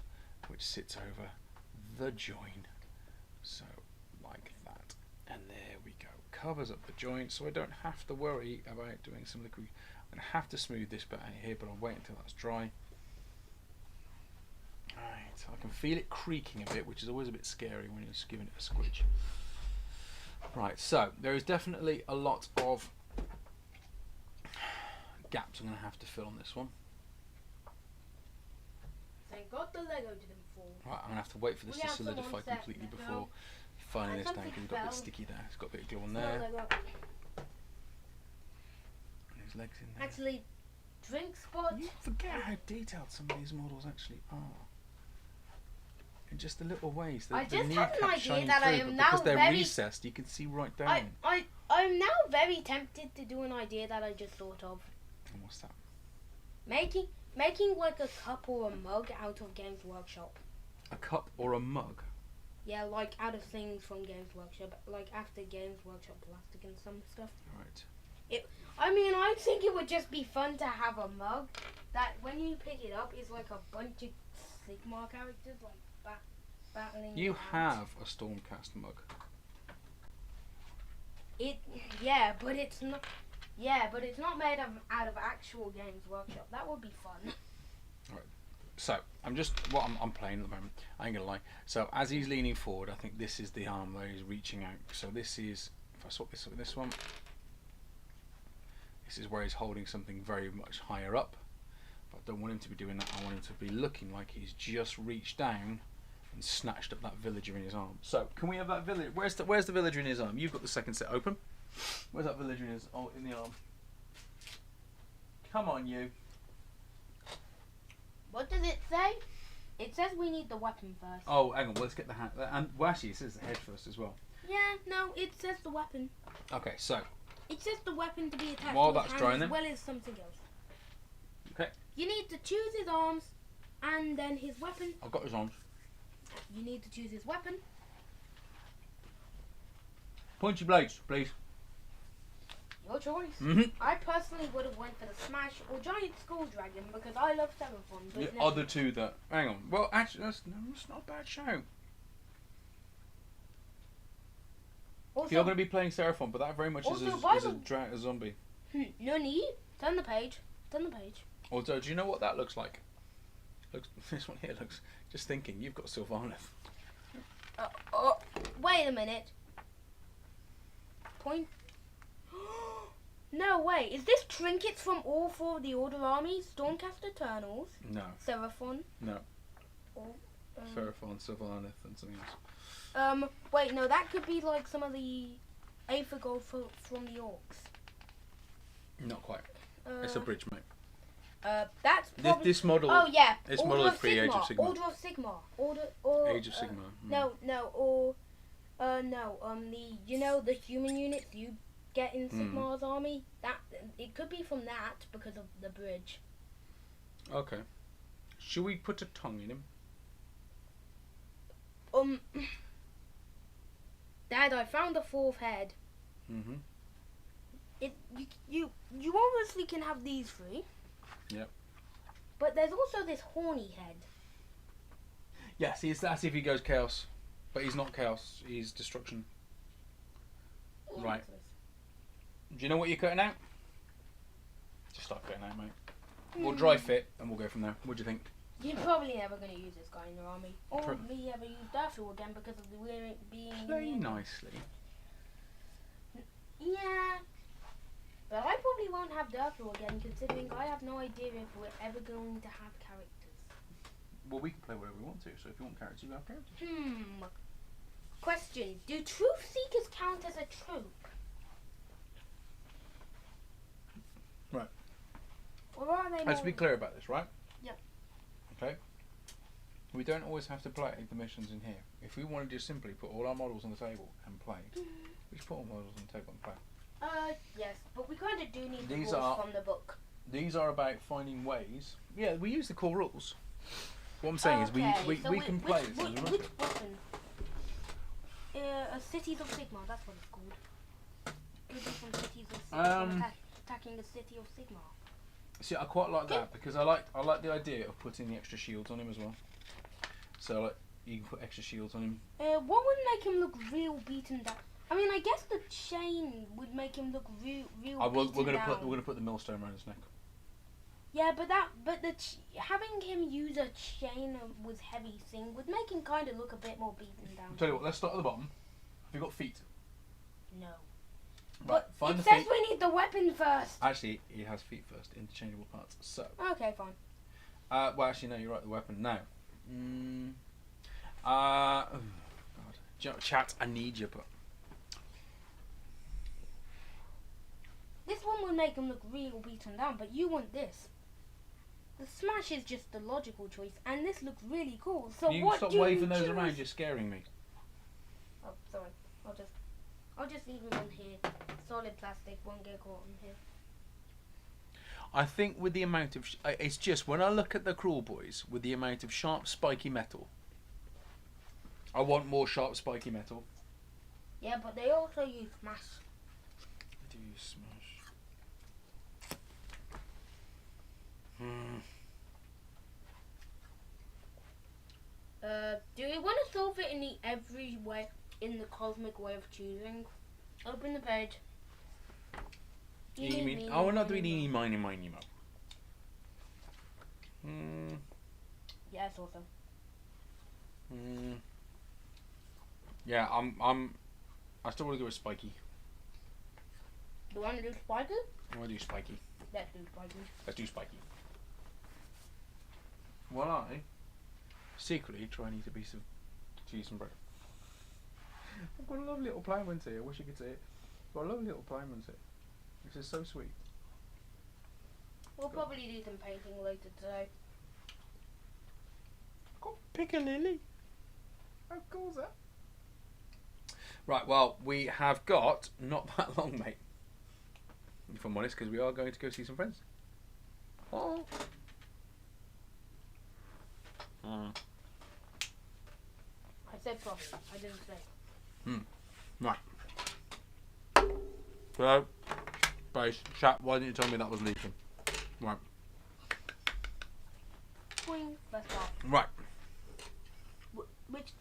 which sits over the join. So, like that. And there we go. Covers up the joint so I don't have to worry about doing some liquid. I'm going to have to smooth this bit out here, but I'll wait until that's dry. Right, I can feel it creaking a bit, which is always a bit scary when you're just giving it a squidge. Right, so there is definitely a lot of gaps I'm going to have to fill on this one. Thank God the Lego didn't fall. Right, I'm going to have to wait for this to solidify completely before filing this down because it's got a bit sticky there. It's got a bit of glue on there. And his legs in there. Actually, drink spot. You forget how detailed some of these models actually are. In just the little ways. I just have an idea that I am now because they're very recessed, you can see right down. I'm now very tempted to do an idea that I just thought of. And what's that? Making like a cup or a mug out of Games Workshop. A cup or a mug? Yeah, like out of things from Games Workshop, like after Games Workshop plastic and some stuff. Right. I think it would just be fun to have a mug that when you pick it up is like a bunch of Sigmar characters like battling. You have a Stormcast mug. But it's not. Yeah, but it's not made out of actual Games Workshop. That would be fun. Right. So I'm playing at the moment. I ain't gonna lie. So as he's leaning forward, I think this is the arm where he's reaching out. So this is, if I swap this up with this one, this is where he's holding something very much higher up. But I don't want him to be doing that. I want him to be looking like he's just reached down and snatched up that villager in his arm. So can we have that villager? Where's the villager in his arm? You've got the second set open. Where's that villager in the arm? Come on, you. What does it say? It says we need the weapon first. Oh, hang on. Let's get the hand. And well, actually, it says the head first as well. Yeah, no, it says the weapon. Okay, so It's just a weapon to be attached While to his that's hand drying as then. well as something else. Okay. You need to choose his arms and then his weapon. I've got his arms. You need to choose his weapon. Pointy blades, please. Your choice. Mhm. I personally would have went for the Smash or Giant Skull Dragon because I love Seraphon. But The other two that. Hang on. Well, actually, that's not a bad show. Also, You're going to be playing Seraphon, but that very much is Also, a zombie. No need. Turn the page. Turn the page. Although, do you know what that looks like? Looks this one here looks. Just thinking, you've got Sylvaneth. Wait a minute. Point. No, wait. Is this trinkets from all four of the Order armies? Stormcast Eternals? No. Seraphon? No. Or, Seraphon, Sylvaneth, and something else. Wait, no, that could be like some of the Aether Gold from the Orcs. Not quite. It's a bridge, mate. That's probably... This model. Oh, yeah. This Order model is of pre Age of Sigmar. Sigmar. Order of Sigmar. Age of Sigmar. No, the human units you get in Sigmar's army, that it could be from that because of the bridge. Okay. Should we put a tongue in him? Dad, I found the fourth head. Mm-hmm. You obviously can have these three. Yep. But there's also this horny head. Yeah, see, that's if he goes chaos. But he's not chaos, he's destruction. Right. Do you know what you're cutting out? Just start cutting out, mate. We'll dry fit and we'll go from there. What do you think? You're probably never going to use this guy in your army. Or me ever use Darthur again because of the being... Play nicely. Yeah. But I probably won't have Darthur again considering I have no idea if we're ever going to have characters. Well, we can play whatever we want to, so if you want characters, you have characters. Question. Do Truth Seekers count as a troop? Right. Or are they Let's be clear about this, right? Yep. Okay. We don't always have to play the missions in here. If we want to just simply put all our models on the table and play, we just put all models on the table and play. Yes, but we kind of do need These the rules are- from the book. These are about finding ways. Yeah, we use the core rules. What I'm saying is we can play this. Which weapon? Cities of Sigmar, that's what it's called. Could be from Cities of Sigmar, attacking the city of Sigmar. See, I quite like that because I like the idea of putting the extra shields on him as well. So like you can put extra shields on him. What would make him look real beaten down? I mean, I guess the chain would make him look real beaten down. We're gonna put the millstone around his neck. Yeah, but having him use a chain with heavy thing would make him kind of look a bit more beaten down. I'll tell you what, let's start at the bottom. Have you got feet? No. Right, But find it the says feet. we need the weapon first. Actually, he has feet first, interchangeable parts. So, Okay, fine. well, actually, no, you're right. The weapon now. Oh God, chat, I need you, but This one would make him look real beaten down, but you want this. The Smash is just the logical choice, and this looks really cool. So you what stop do waving you those choose? around. You're scaring me. Oh, sorry. I'll just leave them on here. Solid plastic won't get caught on here. I think with the amount of it's just when I look at the Cruel Boys with the amount of sharp, spiky metal. I want more sharp, spiky metal. Yeah, but they also use Smash. Do you smash? Do we want to solve it in the every way, in the cosmic way of choosing? Open the page. We're not doing eeny, miny, mo. Yes, also. Yeah, I still want to go with spiky. Do you want to do Spiky? I want to do spiky. Let's do Spiky. Let's do spiky. Well, I secretly trying to be some cheese and bread. I've got a lovely little playman's here. I wish you could see it. I've got a lovely little playman's here. This is so sweet. We'll probably do some painting later today. I've got Piccalilli. How cool is that? Right, well, we have got not that long, mate. if I'm honest, because we are going to go see some friends. Oh. I said probably. I didn't say. Right. So, base. Chat, why didn't you tell me that was leaking? Right. Boing. Let's go. Right. Which?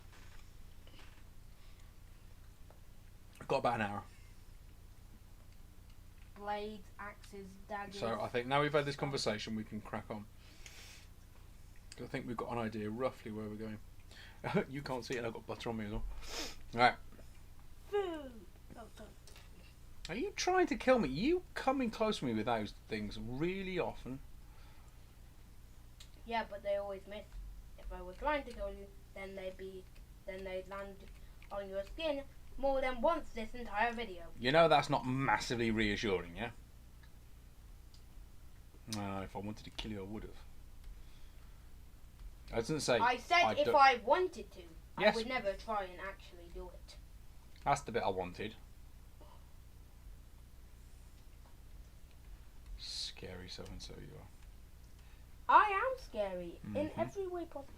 I've got about an hour. Blades, axes, daggers. So I think now we've had this conversation, we can crack on. 'Cause I think we've got an idea roughly where we're going. You can't see it, and I've got butter on me as well. Right. Food. Oh, sorry. Are you trying to kill me? You coming close to me with those things really often. Yeah, but they always miss. If I was trying to kill you, then they'd land on your skin more than once this entire video. You know that's not massively reassuring, yeah? If I wanted to kill you, I would have. I didn't say. I said if I wanted to. Yes. I would never try and actually do it. That's the bit I wanted. Scary so-and-so you are. I am scary in every way possible.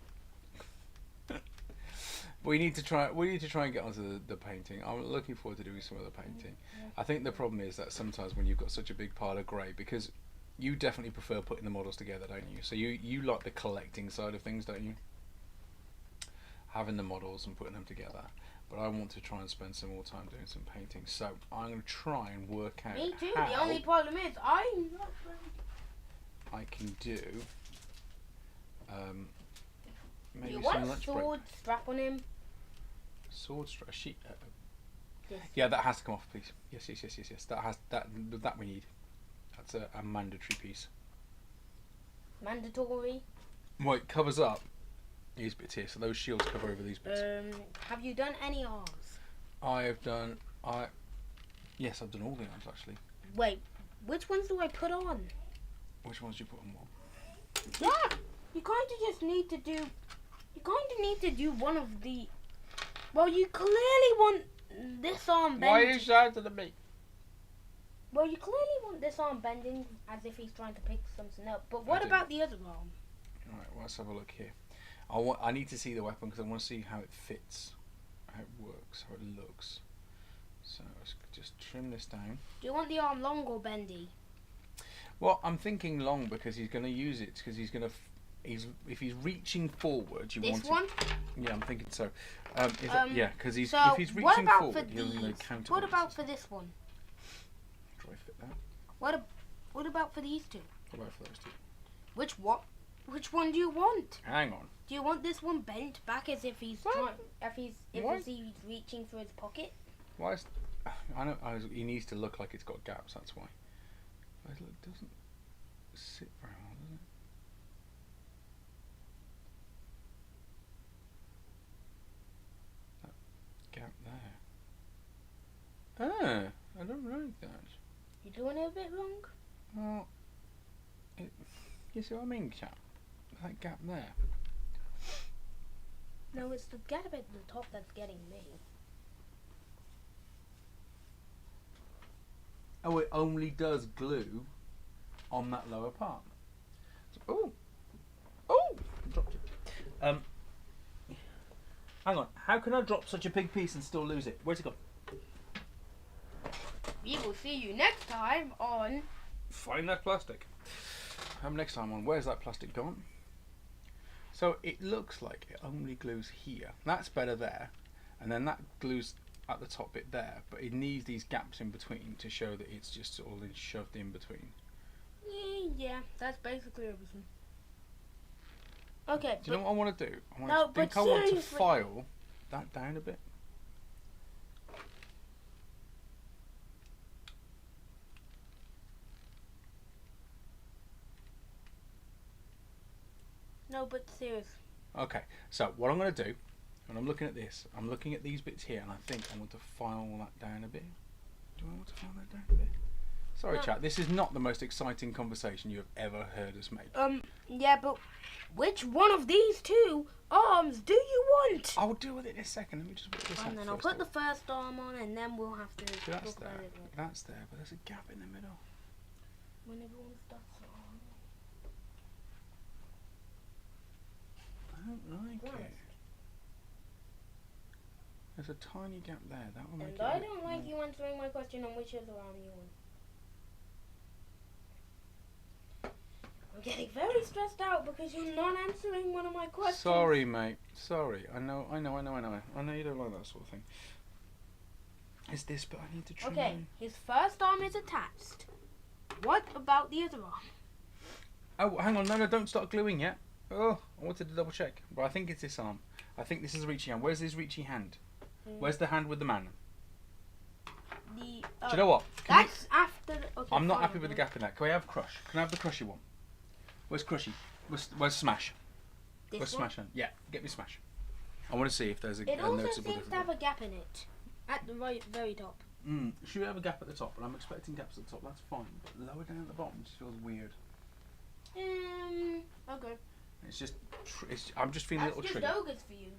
We need to try. We need to try and get onto the painting. I'm looking forward to doing some of the painting. I think the problem is that sometimes when you've got such a big pile of grey, because you definitely prefer putting the models together, don't you? So you like the collecting side of things, don't you? Having the models and putting them together. But I want to try and spend some more time doing some painting. So I'm going to try and work out Me too. how The only problem is I'm not very... I can do. Maybe You some want a lunch sword break. strap on him? Sword strap. Sheet. Yes. Yeah, that has to come off, please. Yes. That we need. That's a mandatory piece. Mandatory. Well, it covers up these bits here, so those shields cover over these bits. Have you done any arms? I have done. Yes, I've done all the arms actually. Wait, which ones do I put on? Which ones do you put on what? Yeah, you kind of just need to do. You kind of need to do one of the. Well, you clearly want this arm bending. Why are you shouting at me? Well, you clearly want this arm bending as if he's trying to pick something up. But what about the other arm? Alright, well, let's have a look here. I need to see the weapon because I want to see how it fits, how it works, how it looks. So let's just trim this down. Do you want the arm long or bendy? Well, I'm thinking long because he's going to use it because he's going to. If he's reaching forward, you want this one? Yeah, I'm thinking so. Yeah, because if he's what reaching about forward, for he'll these? counter. What about for this one? Try to fit that. What about for these two? What about for those two? Which one do you want? Hang on. Do you want this one bent back as if he's he's reaching for his pocket? Why is? I know. He needs to look like it's got gaps. That's why. But it doesn't sit very well, does it? That gap there. I don't like that. You doing it a bit wrong? Well, you see what I mean, chap? That gap there. No, it's the gap at the top that's getting me. Oh, it only does glue on that lower part. So, oh! Dropped it. Hang on. How can I drop such a big piece and still lose it? Where's it gone? We will see you next time on... Find that plastic. Next time on Where's That Plastic Gone? So it looks like it only glues here. That's better there. And then that glues at the top bit there. But it needs these gaps in between to show that it's just all shoved in between. Yeah, that's basically everything. Okay. Do you know what I want to do? I want to file that down a bit. No, but seriously. Okay, so what I'm going to do, when I'm looking at this, I'm looking at these bits here, and I think I want to file that down a bit. Do I want to file that down a bit? Sorry, chat, this is not the most exciting conversation you have ever heard us make. Yeah, but which one of these two arms do you want? I'll deal with it in a second. Let me just put this And out then I'll first put the first arm on, and then we'll have to... That's there, but there's a gap in the middle. when everyone's stuff's on. I don't like Right. it. There's a tiny gap there. That will make And it. I don't like you answering my question on which other arm you want. I'm getting very stressed out because you're not answering one of my questions. Sorry, mate. Sorry. I know you don't like that sort of thing. It's this bit I need to trim. Okay, his first arm is attached. What about the other arm? Oh, hang on. No, don't start gluing yet. Oh, I wanted to double check. But I think it's this arm. I think this is a reachy hand. Where's his reachy hand? Where's the hand with the man? Do you know what? That's after. Okay, I'm not fine, happy with the gap in that. Can we have Crush? Can I have the Crushy one? Where's Crushy? Where's Smash? This Where's one? Smash? Hand? Yeah, get me Smash. I want to see if there's a It also noticeable seems to difference. have a gap in it at the very top. Should we have a gap at the top? And I'm expecting gaps at the top. That's fine. But lower down at the bottom just feels weird. Okay. It's just. I'm just feeling That's a little just triggered. ogres for you.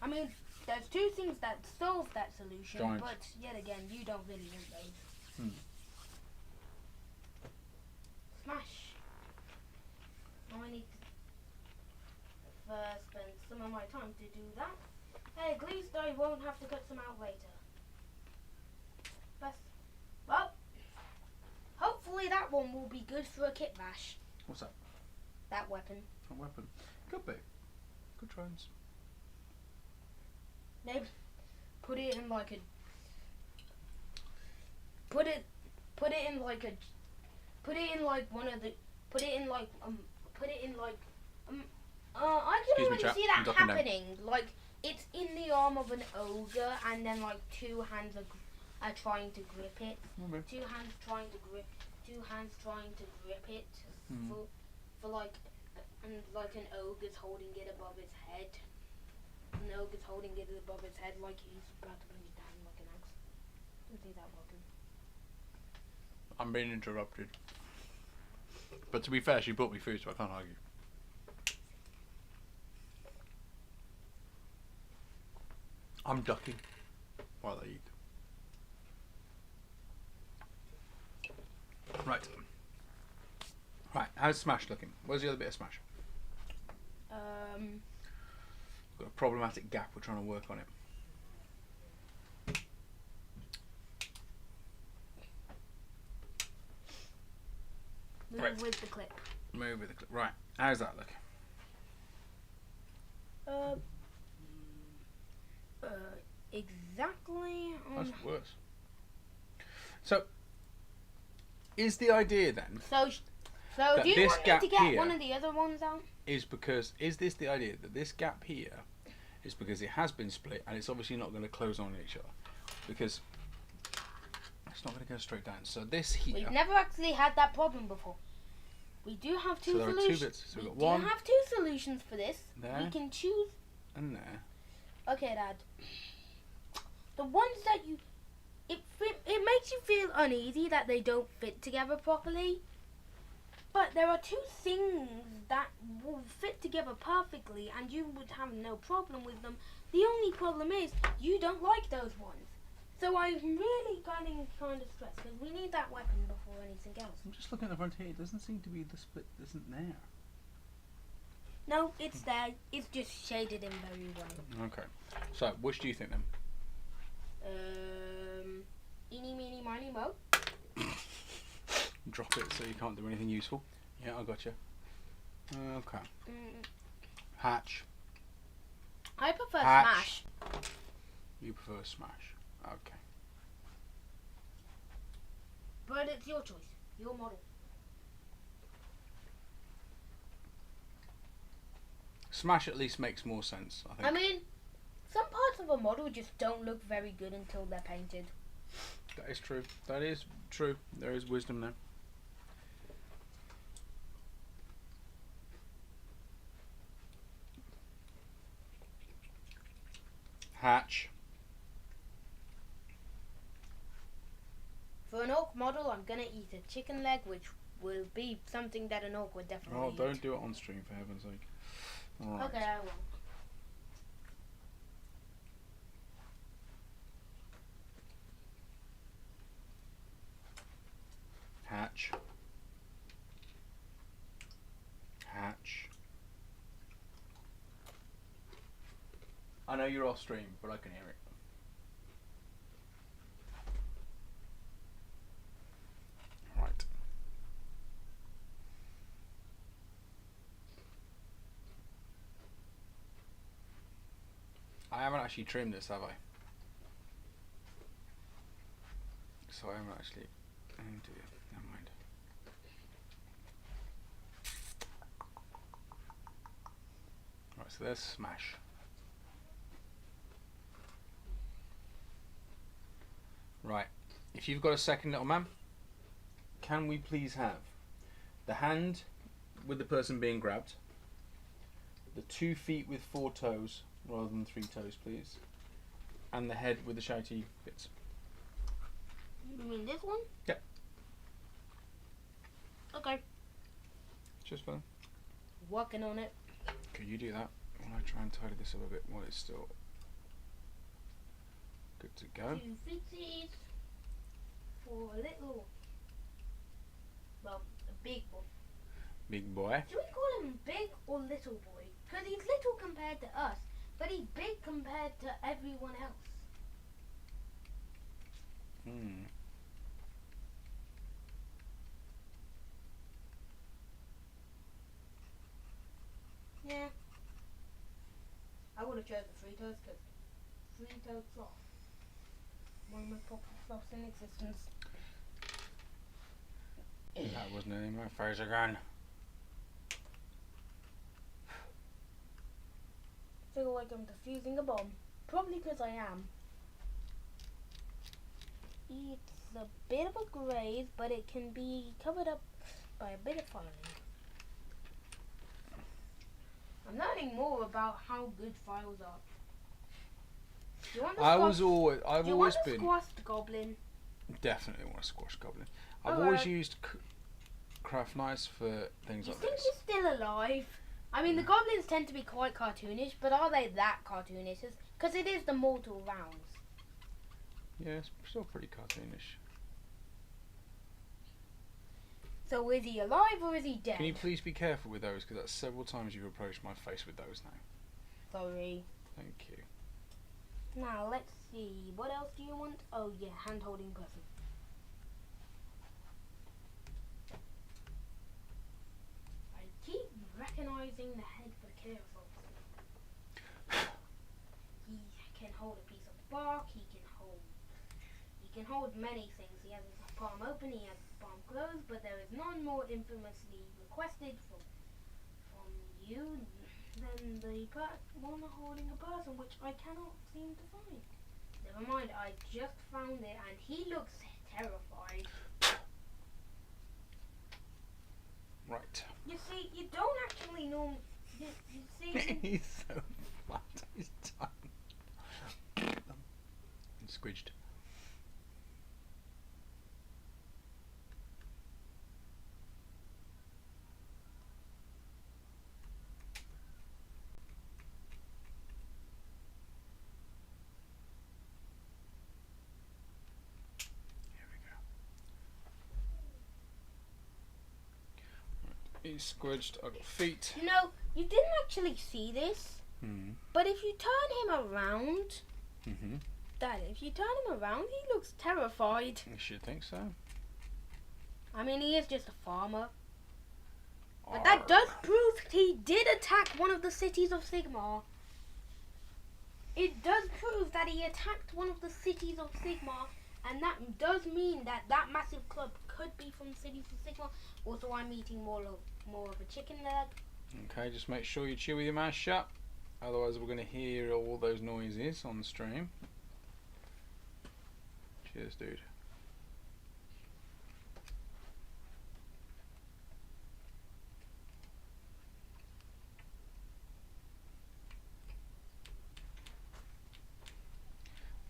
I mean, there's two things that solve that solution, Giants. but yet again, you don't really want those. Smash. Now I need to first spend some of my time to do that. Hey, at least I won't have to cut some out later. Well, hopefully that one will be good for a kit bash. What's that? That weapon. A weapon. Could be. Good tries. Maybe put it in like a. Put it in like a. Put it in like one of the. Put it in like I can Excuse me, already chap. see I'm that ducking down. happening. Like it's in the arm of an ogre, and then like two hands are trying to grip it. Okay. Two hands trying to grip it for like, and like an ogre's holding it above its head. An ogre's holding it above its head like he's about to bring it down like an axe. Don't see that working. I'm being interrupted. But to be fair, she brought me food, so I can't argue. I'm ducking while I eat. Right. Right, how's Smash looking? Where's the other bit of Smash? We've got a problematic gap, we're trying to work on it. Move Right. with the clip. Move with the clip. Right, how's that look? Exactly. That's worse. So, is the idea then, So that do you this want me gap to get here- one of the other ones out? is this the idea that this gap here is because it has been split and it's obviously not going to close on each other? Because it's not going to go straight down. So this here, We've never actually had that problem before. We do have two so there are solutions. two bits. So we've got We one do have two solutions for this. there. We can choose. and there. Okay, Dad. The ones that it makes you feel uneasy that they don't fit together properly. But there are two things that will fit together perfectly and you would have no problem with them. The only problem is you don't like those ones. So I'm really getting kind of stressed because we need that weapon before anything else. I'm just looking at the front here. It doesn't seem to be the split isn't there. No, it's there. It's just shaded in very well. Okay. So which do you think then? Eeny, meeny, miny, mo. Drop it so you can't do anything useful. Yeah, I got you. Okay. Hatch. I prefer Hatch. Smash. You prefer Smash. Okay. But it's your choice. Your model. Smash at least makes more sense, I think. I mean, some parts of a model just don't look very good until they're painted. That is true. That is true. There is wisdom there. Hatch. For an orc model, I'm gonna eat a chicken leg, which will be something that an orc would definitely Oh, eat. don't do it on stream, for heaven's sake. All right. Okay, I won't. Hatch. you're off stream, but I can hear it. Right. I haven't actually trimmed this, have I? So I haven't actually. Oh dear, never mind. Right, so there's smash. Right, if you've got a second, little man, can we please have the hand with the person being grabbed, the 2 feet with 4 toes rather than 3 toes, please, and the head with the shouty bits. You mean this one? Yep. Okay. Just fine. Working on it. Could you do that while I try and tidy this up a bit while it's still good to go? 2 footies for a little, well, a big boy. Big boy. Should we call him big or little boy? Because he's little compared to us, but he's big compared to everyone else. Hmm. Yeah. I would have chosen 3 toes because 3-toed sloth. One of the most popular sloths in existence. That wasn't in my face again. Feel like I'm defusing a bomb. Probably because I am. It's a bit of a graze, but it can be covered up by a bit of filing. I'm learning more about how good files are. Do you want the I've always been squashed goblin? definitely want to squash goblin. I've Alright. always used craft knives for things You like think this. he's still alive? I mean, the goblins tend to be quite cartoonish, but are they that cartoonish? Because it is the mortal rounds. Yeah, it's still pretty cartoonish. So is he alive or is he dead? Can you please be careful with those, because that's several times you've approached my face with those now. Sorry. Thank you. Now, let's see. What else do you want? Oh, yeah, hand-holding person. I keep recognizing the head for careful. He can hold a piece of bark. He can hold many things. He has his palm open. He has his palm closed. But there is none more infamously requested from you than the one holding a person, which I cannot seem to find. Never mind. I just found it, and he looks terrified. Right. You see, you don't actually know. You see. He's so flat. He's done. Squidged. He's squidged. I've got feet. You know, you didn't actually see this, but if you turn him around, Dad, if you turn him around, he looks terrified. You should think so. I mean, he is just a farmer. But that does prove he did attack one of the cities of Sigmar. It does prove that he attacked one of the cities of Sigmar, and that does mean that that massive club could be from cities of Sigmar. Also, I'm eating more of a chicken leg. Okay, just make sure you chew with your mouth shut. Otherwise, we're going to hear all those noises on the stream. Cheers, dude.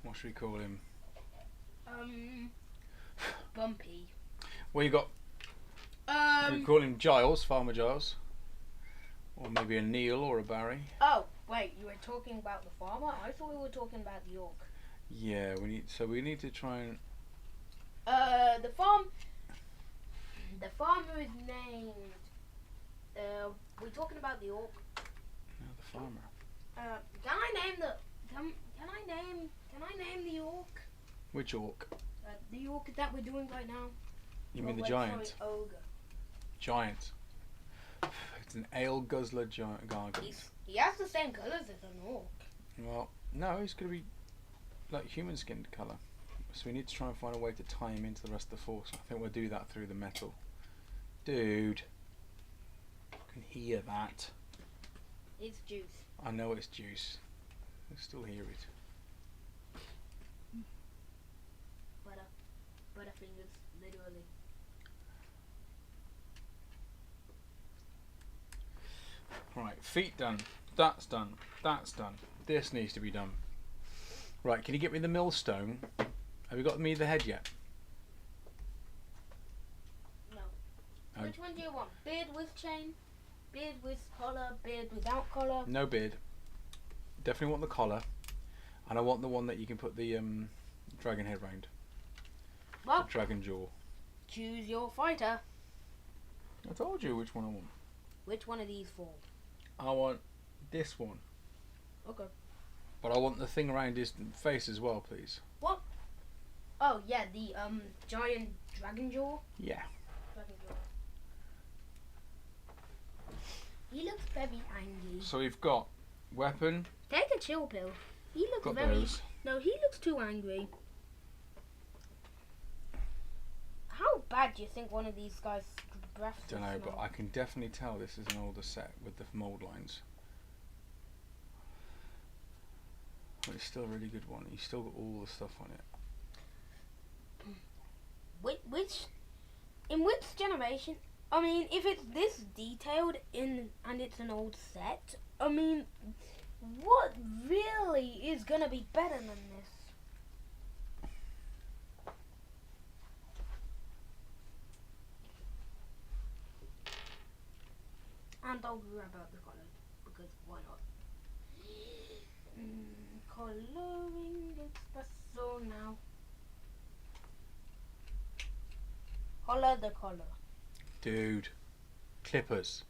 What should we call him? Bumpy. Well, you got. You could call him Giles, Farmer Giles, or maybe a Neil or a Barry. Oh, wait, you were talking about the farmer? I thought we were talking about the orc. Yeah, we need to try and. The farmer is named. We're talking about the orc. No, the farmer. Can I name the Can I name the orc? Which orc? The orc that we're doing right now. You mean the wait, giant? Sorry, ogre. Giant. It's an Aleguzzler giant Gargant. He has the same colours as an orc. Well, no, he's going to be like human skinned colour. So we need to try and find a way to tie him into the rest of the force. I think we'll do that through the metal. Dude. I can hear that. It's juice. I know it's juice. I can still hear it. Butterfingers, literally. Right, feet done. That's done. That's done. This needs to be done. Right, can you get me the millstone? Have you got me the head yet? No. Which one do you want? Beard with chain? Beard with collar? Beard without collar? No beard. Definitely want the collar. And I want the one that you can put the dragon head round. Well, The dragon jaw. choose your fighter. I told you which one I want. Which one of these four? I want this one. Okay. But I want the thing around his face as well, please. What? Oh yeah, the giant dragon jaw. Yeah. Dragon jaw. He looks very angry. So we've got weapon. Take a chill pill. He looks Got very. those. No, he looks too angry. How bad do you think one of these guys' breath? Don't know, but I can definitely tell this is an older set with the mould lines. But it's still a really good one. You've still got all the stuff on it. In which generation? I mean, if it's this detailed and it's an old set, I mean, what really is gonna be better than this? And I'll grab out the color because why not? Coloring espresso now. Color the color. Dude. Clippers.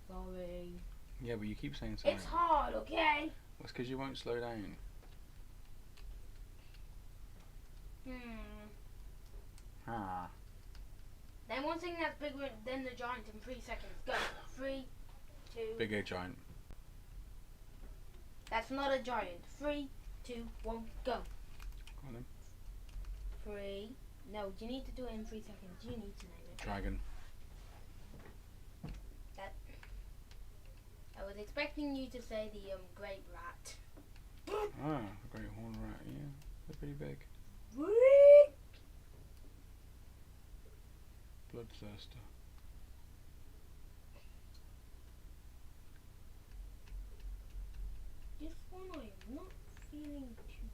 Sorry. Yeah, but you keep saying something. It's hard, okay? That's because you won't slow down. Ah. Then one thing that's bigger than the giant in 3 seconds. Go. 3, 2. Big A giant. That's not a giant. 3, 2, 1, go. Go on then. 3. No, you need to do it in 3 seconds. You need to name it. Dragon. I was expecting you to say the great rat. Ah, a great horn rat, yeah. They're pretty big. Bloodthirster. This one I'm not feeling too.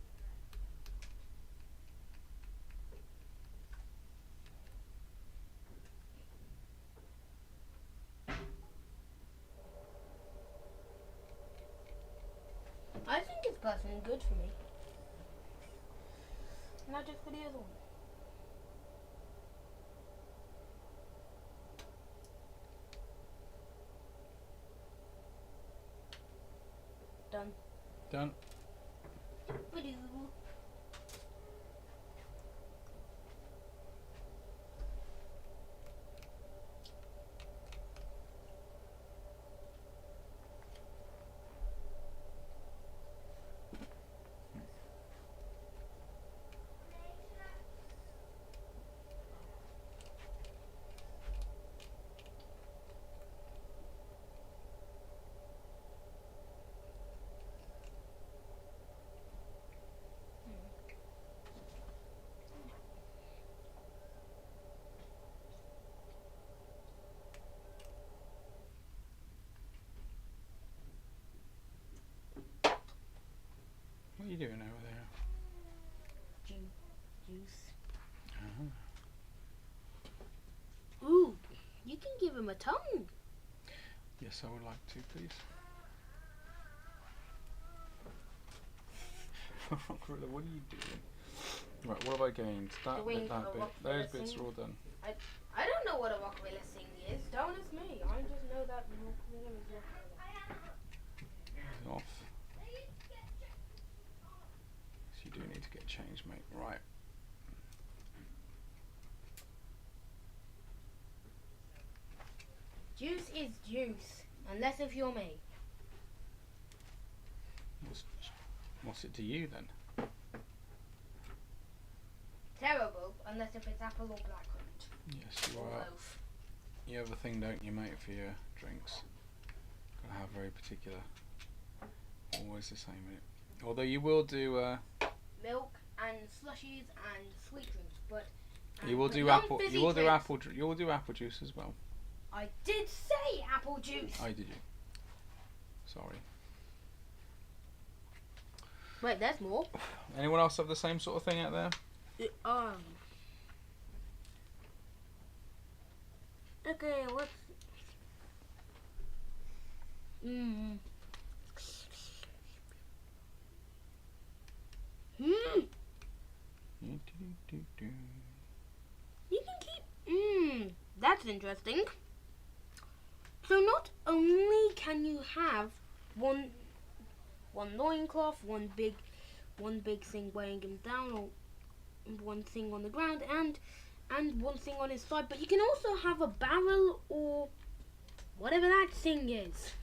I think it's personally good for me. Not just for the other one. Done. Done. Ba-doo. What are you doing over there? Juice. Uh-huh. Ooh, you can give him a tongue. Yes, I would like to, please. Gorilla, what are you doing? Right, what have I gained? That Doing bit, that a bit. rock Those paper bits thing. are all done. I don't know what a Rockwiller thing is. Don't ask me. I just know that Rockwiller is Rockwiller. Off. change, mate. Right. Juice is juice, unless if you're me. What's it to you then? Terrible, unless if it's apple or blackcurrant. Yes, you Or are. both. You have a thing, don't you, mate, for your drinks? Gotta have very particular. Always the same, innit? Although you will do. Milk and slushies and sweet drinks, but You will but do non-fizzy apple. You will do drinks. apple. You will do apple juice as well. I did say apple juice. Oh, did you? Sorry. Wait, there's more. Anyone else have the same sort of thing out there? Okay, what's... Hmm. You can keep... That's interesting. So not only can you have one loincloth, one big thing weighing him down, or one thing on the ground, and one thing on his side, but you can also have a barrel or whatever that thing is.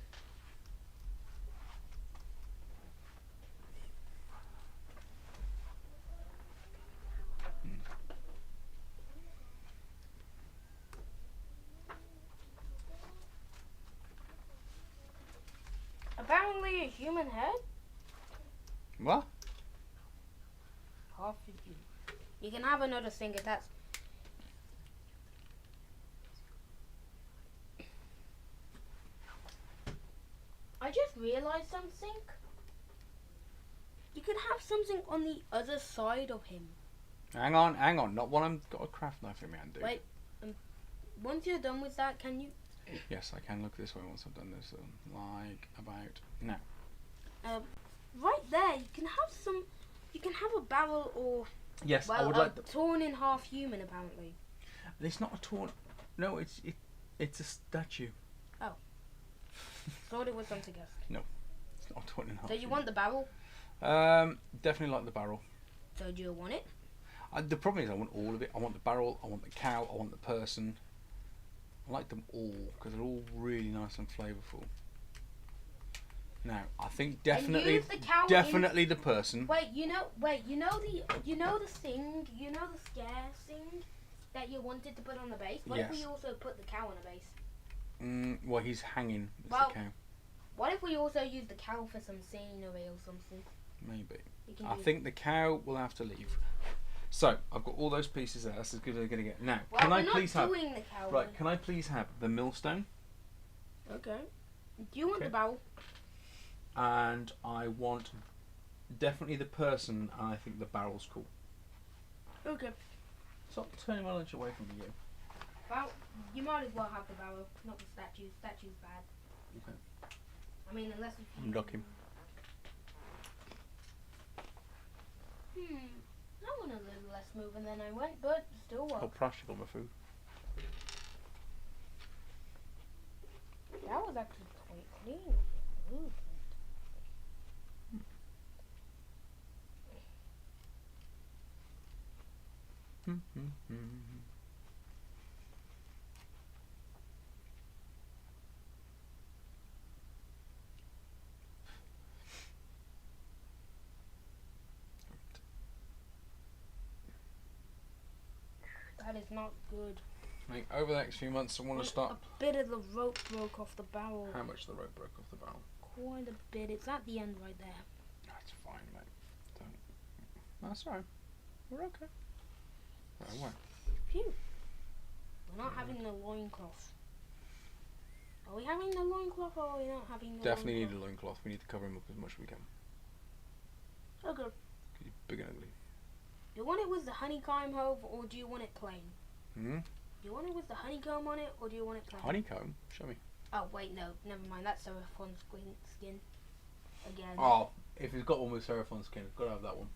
Apparently a human head? What? Half a human. You can have another thing if that's... I just realised something. You could have something on the other side of him. Hang on. Not one I've got a craft knife in my hand, dude. Wait, once you're done with that, can you... Yes, I can look this way once I've done this. Like about now. Right there, you can have some... You can have a barrel or... Yes, well, I would a like. torn in half human, apparently. It's not a torn. No, it's a statue. Thought it was something else. It's not a torn in half. So you want the barrel? Definitely like the barrel. So do you want it? The problem is I want all of it. I want the barrel. I want the cow. I want the person. I like them all because they're all really nice and flavourful. Now, I think definitely, use the cow the person. Wait, you know the thing, the scare thing that you wanted to put on the base? What if Yes. we also put the cow on the base? Well, he's hanging. It's Well, the cow. What if we also use the cow for some scenery or something? Maybe. We can I do- think the cow will have to leave. So, I've got all those pieces there. That's as good as I'm going to get. Now, Well, can we're I not please have... doing the cow. Right, can I please have the millstone? Okay. Do you want Okay. the barrel? And I want definitely the person, and I think the barrel's cool. Okay. Stop turning my lunch away from you. Well, you might as well have the barrel, not the statue. Statue's bad. Okay. I mean, unless if you... I'm ducking. I went a little less moving than I went, but still Oh, worked. plastic on my food. That was actually quite clean. Ooh. That is not good. Like, over the next few months, I want to start. A bit of the rope broke off the barrel. How much the rope broke off the barrel? Quite a bit. It's at the end right there. That's fine, mate. Don't. That's alright. We're okay. Don't worry. Phew. We're not having the loincloth. Are we having the loincloth or are we not having the Definitely need loincloth? a loincloth. We need to cover him up as much as we can. Okay. 'Cause he's big and ugly. Do you want it with the honeycomb hove or do you want it plain? Hmm? Do you want it with the honeycomb on it or do you want it plain? Honeycomb? Show me. Oh wait, no, never mind. That's Seraphon skin again. Oh, if he's got one with Seraphon skin, I've got to have that one.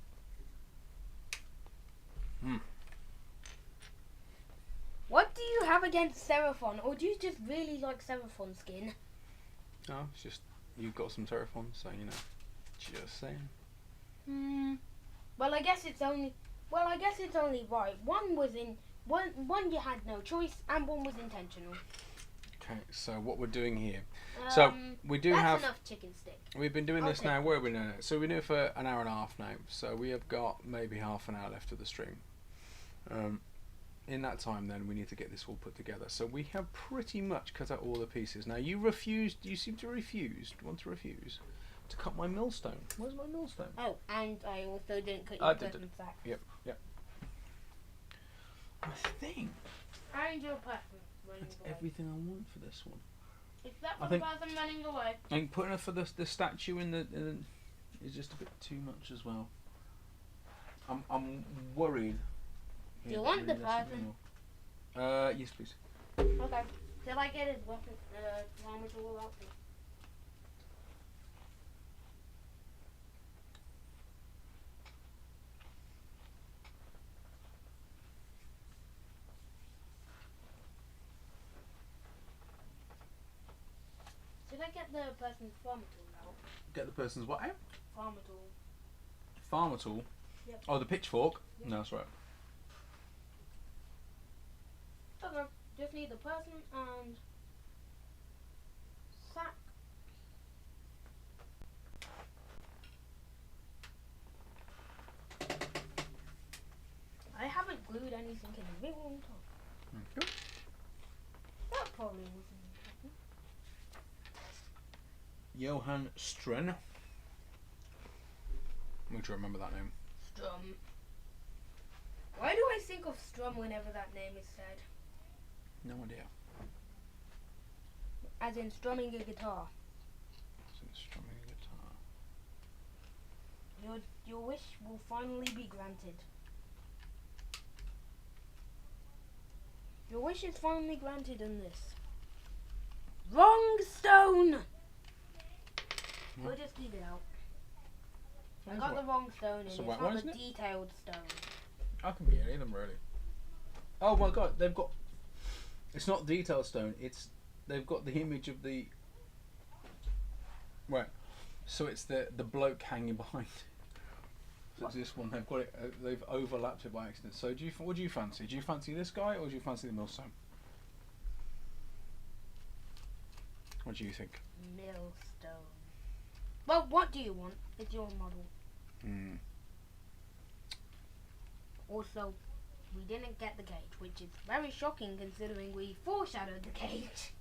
What do you have against Seraphon, or do you just really like Seraphon skin? No, it's just you've got some Seraphon, so you know. Just saying. Well, I guess it's only. Well, I guess it's only right. One was in. One you had no choice, and one was intentional. Okay, so what we're doing here. So we do that's have enough chicken stick. We've been doing I'll this take now. that. Where are we now? So we've been doing it for an hour and a half now. So we have got maybe half an hour left of the stream. In that time, then we need to get this all put together. So we have pretty much cut out all the pieces. Now you refused. You seem to want to refuse to cut my millstone. Where's my millstone? Oh, and I also didn't cut I your did person's sack. Yep. I think And your person running that's away. everything I want for this one. Except I for the think- person running away. And putting it for the statue in the is just a bit too much as well. I'm worried. Do you want the person? Yes, please. Okay. Till I get his weapon, armor tool out. Should I get the person's farmer tool out? Get the person's what out? Farmer tool. Farmer tool. Yep. Oh, the pitchfork. Yep. No, that's right. Okay. Just need the person and sack. I haven't glued anything in a really long time. Okay. That probably wasn't important. Johann Stren. Make sure I remember that name. Strum. Why do I think of Strum whenever that name is said? No idea. As in strumming a guitar. Since strumming a guitar. Your wish will finally be granted. Your wish is finally granted in this. Wrong stone! We'll just leave it out. I got the wrong stone in. So It's what, not isn't the it? detailed stone. I can be any of them really. Oh my god, they've got. It's not detailed stone. They've got the image of the. Right, so it's the bloke hanging behind. So it's this one. They've got it. They've overlapped it by accident. So what do you fancy? Do you fancy this guy or do you fancy the millstone? What do you think? Millstone. Well, what do you want? It's your model. Hmm. Also, we didn't get the cage, which is very shocking considering we foreshadowed the cage.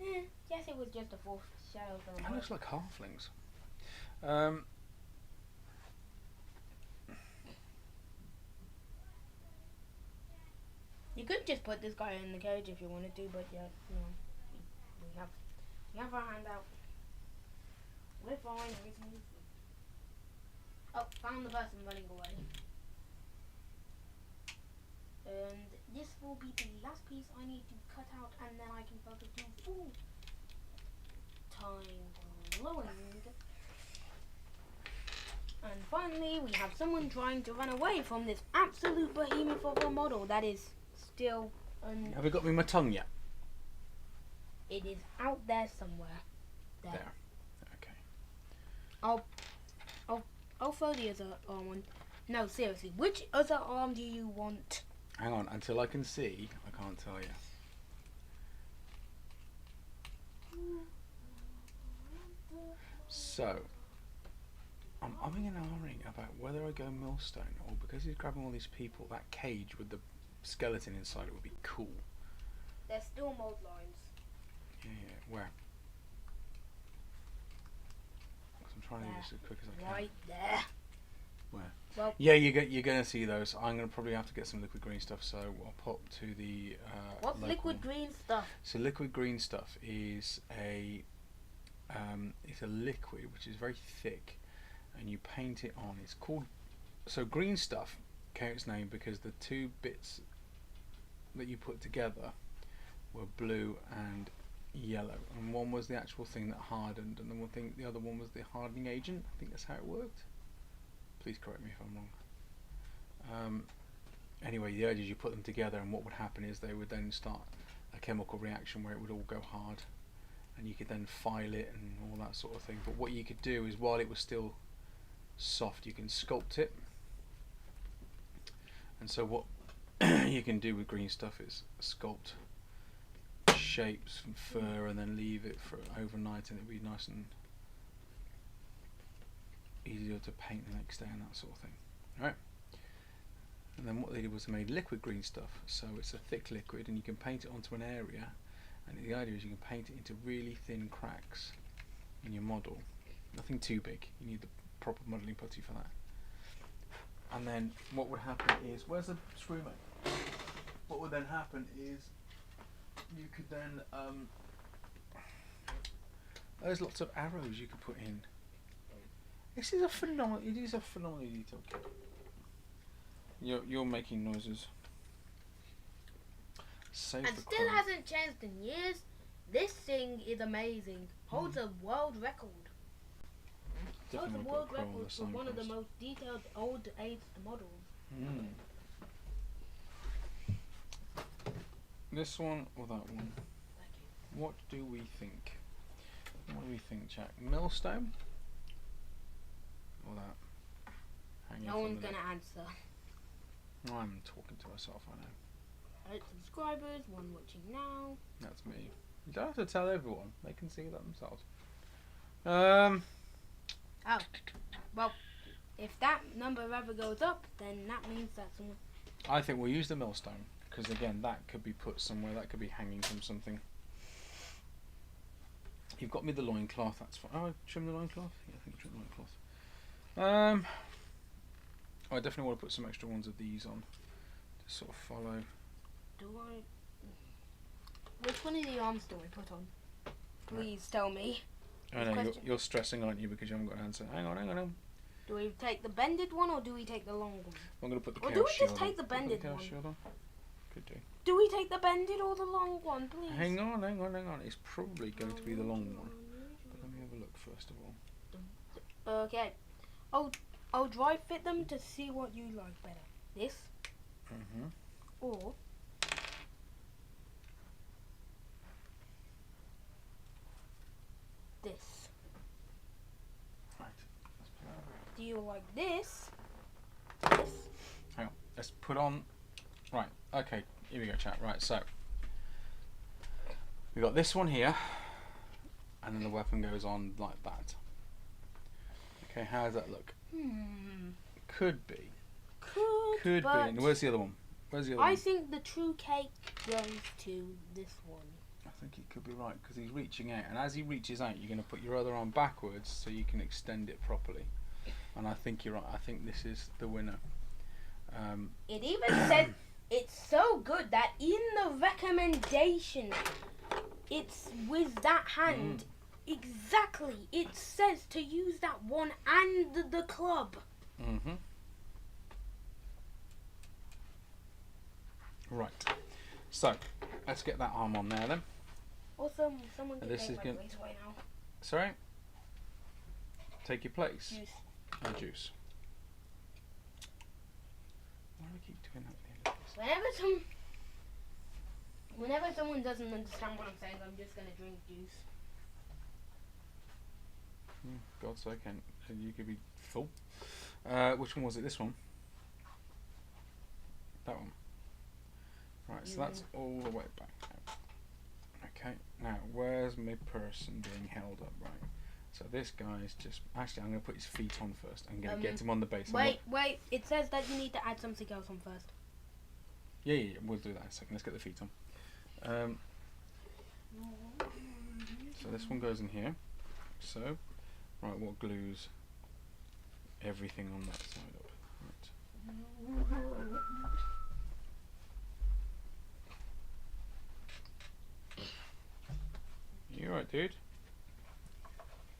Yes, it was just a foreshadow. That looks like halflings. You could just put this guy in the cage if you wanted to, but yeah, no. We have our hand out. We're fine. Everything's good. Oh, found the person running away. And this will be the last piece I need to cut out, and then I can focus on full time glowing. And finally, we have someone trying to run away from this absolute behemoth of a model that is still. Have you got me my tongue yet? It is out there somewhere. There. Okay. I'll throw the other arm on. No, seriously, which other arm do you want? Hang on, until I can see, I can't tell you. So, I'm umming and ahhing about whether I go millstone or because he's grabbing all these people, that cage with the skeleton inside it would be cool. There's still mold lines. Yeah, where? 'Cause I'm trying to do this as quick as I can. Right there. Where? Well, Yeah, you're going to see those. I'm going to probably have to get some liquid green stuff, so I'll pop to the what's local liquid one. green stuff? So liquid green stuff is it's a liquid which is very thick, and you paint it on. It's called green stuff came its name because the two bits that you put together were blue and yellow, and one was the actual thing that hardened, and the other one was the hardening agent. I think that's how it worked. Please correct me if I'm wrong. Anyway, the idea is you put them together, and what would happen is they would then start a chemical reaction where it would all go hard, and you could then file it and all that sort of thing. But what you could do is while it was still soft, you can sculpt it. And so what you can do with green stuff is sculpt shapes from fur and then leave it for overnight, and it'll be nice and easier to paint the next day and that sort of thing. Right? And then what they did was they made liquid green stuff, so it's a thick liquid and you can paint it onto an area, and the idea is you can paint it into really thin cracks in your model. Nothing too big, you need the proper modelling putty for that. And then what would happen is, where's the screw mate? What would then happen is you could then there's lots of arrows you could put in. It is a phenomenal detail kit. You're making noises. Save and the still crow. hasn't changed in years. This thing is amazing. Holds a world record. Holds a Definitely world put a crow on record the for one of the signpost. most detailed old age models. Mm. This one or that one? Thank you. What do we think? What do we think, Jack? Millstone? Or that? Hanging No from one's the gonna neck? answer. I'm talking to myself, I know. 8 subscribers, 1 watching now. That's me. You don't have to tell everyone. They can see that themselves. Oh, well, if that number ever goes up, then that means that someone. I think we'll use the millstone, because again, that could be put somewhere. That could be hanging from something. You've got me the loincloth. That's fine. Oh, trim the loincloth. Yeah, I think trim the loincloth. I definitely want to put some extra ones of these on to sort of follow. Do I? Which one of the arms do I put on? Please tell me. I know Question. you're stressing, aren't you, because you haven't got an answer. Hang on. Do we take the bended one or do we take the long one? I'm going to put the Or chaos do we just shield take on. the Put the bended chaos one? shield on. Could do. Do we take the bended or the long one, please? Hang on. It's probably going to be the long one. But let me have a look first of all. Okay. I'll dry fit them to see what you like better. This Mm-hmm. or this. Right. Let's put that away. Do you like this? This. Hang on. Let's put on. Right. Okay. Here we go, chat. Right. So we got this one here, and then the weapon goes on like that. Okay. How does that look? Could be. Could be. but And where's the other one? Where's the other I one? think the true cake goes to this one. I think he could be right, because he's reaching out, and as he reaches out, you're going to put your other arm backwards so you can extend it properly. And I think you're right. I think this is the winner. It even said it's so good that in the recommendation, it's with that hand. Exactly. It says to use that one and the club. Mm-hmm. Right. So let's get that arm on there then. Also, someone can This take is my good. place right now. Sorry. Take your place. Juice. And juice. Why do I keep doing that at the end of this? Whenever someone doesn't understand what I'm saying, I'm just gonna drink juice. God's sake, and you could be full. Which one was it? This one? That one. Right, so that's all the way back now. Okay, now where's my person being held up? Right. So this guy's just. Actually, I'm going to put his feet on first. I'm going to get him on the base. Wait. It says that you need to add something else on first. Yeah, we'll do that in a second. Let's get the feet on. So this one goes in here. So, right, what glues everything on that side up? Right. You alright, dude?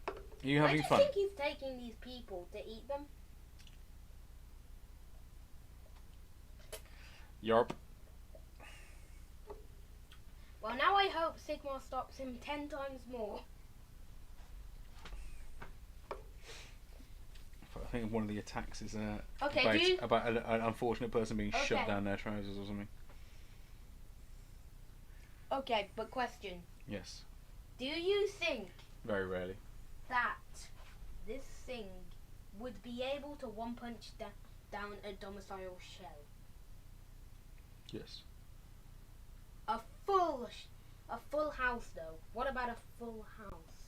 Are you having fun? Where do you think he's taking these people to eat them? Yarp. Well, now I hope Sigmar stops him 10 times more. I think one of the attacks is Okay, about an unfortunate person being shut Okay. down their trousers or something. Okay, but question. Yes. Do you think Very rarely. that this thing would be able to one punch down a domicile shell. Yes. A full house though. What about a full house?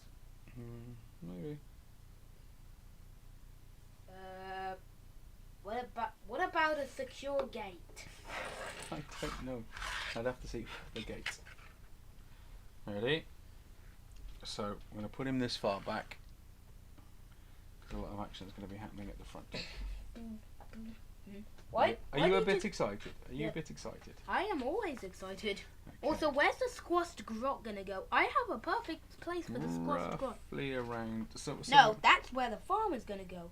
Maybe. What about a secure gate? I don't know. I'd have to see the gate. Ready? So I'm going to put him this far back because a lot of action is going to be happening at the front. What? Are you a bit excited? Are you a bit excited? I am always excited. Okay. Also, where's the squashed grot gonna go? I have a perfect place for the squashed grot. Roughly around. So No, that's where the farm is gonna go.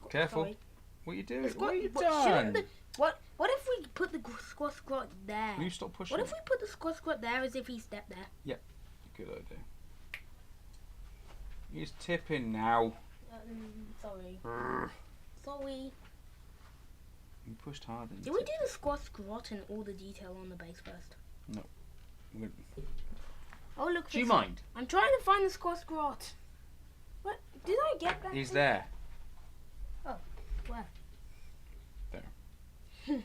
Careful. Sorry. What are you doing? The What are you shouldn't doing? What if we put the squashed grot there? Will you stop pushing? What if we put the squashed grot there as if he stepped there? Good idea. He's tipping now. Sorry. Brr. Sorry. You pushed hard. Did we do the squashed grot and all the detail on the base first? No. Oh look. Do you mind? I'm trying to find the squashed grot. What? Did I get that? He's there. Oh, where? There.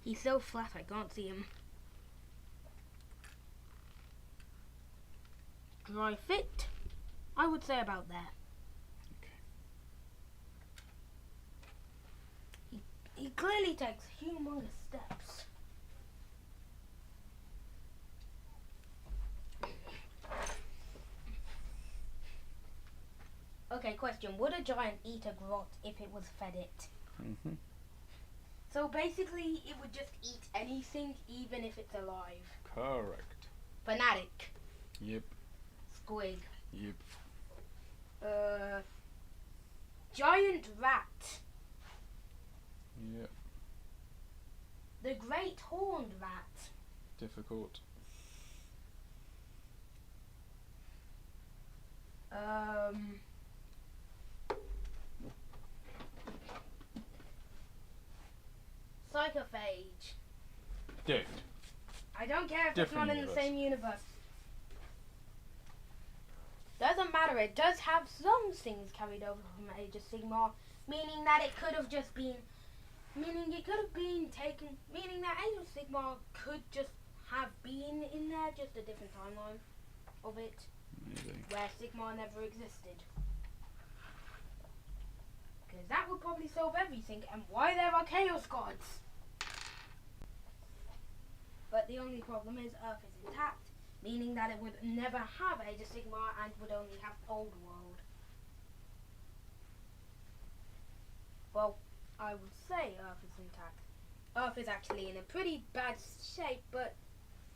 He's so flat I can't see him. Dry fit? I would say about there. Okay. He clearly takes humongous steps. Okay, question. Would a giant eat a grot if it was fed it? Mhm. So basically, it would just eat anything, even if it's alive. Correct. Fanatic. Yep. Squig. Yep. Giant rat. Yep. The great horned rat. Difficult. Psychophage. Dude. I don't care if Different it's not in universe. the same universe. Doesn't matter, it does have some things carried over from Age of Sigmar, meaning that it could have just been, meaning it could have been taken, meaning that Age of Sigmar could just have been in there, just a different timeline of it, Maybe. where Sigmar never existed. Because that would probably solve everything, and why there are Chaos Gods. But the only problem is Earth is intact, meaning that it would never have Age of Sigmar and would only have Old World. Well, I would say Earth is intact. Earth is actually in a pretty bad shape, but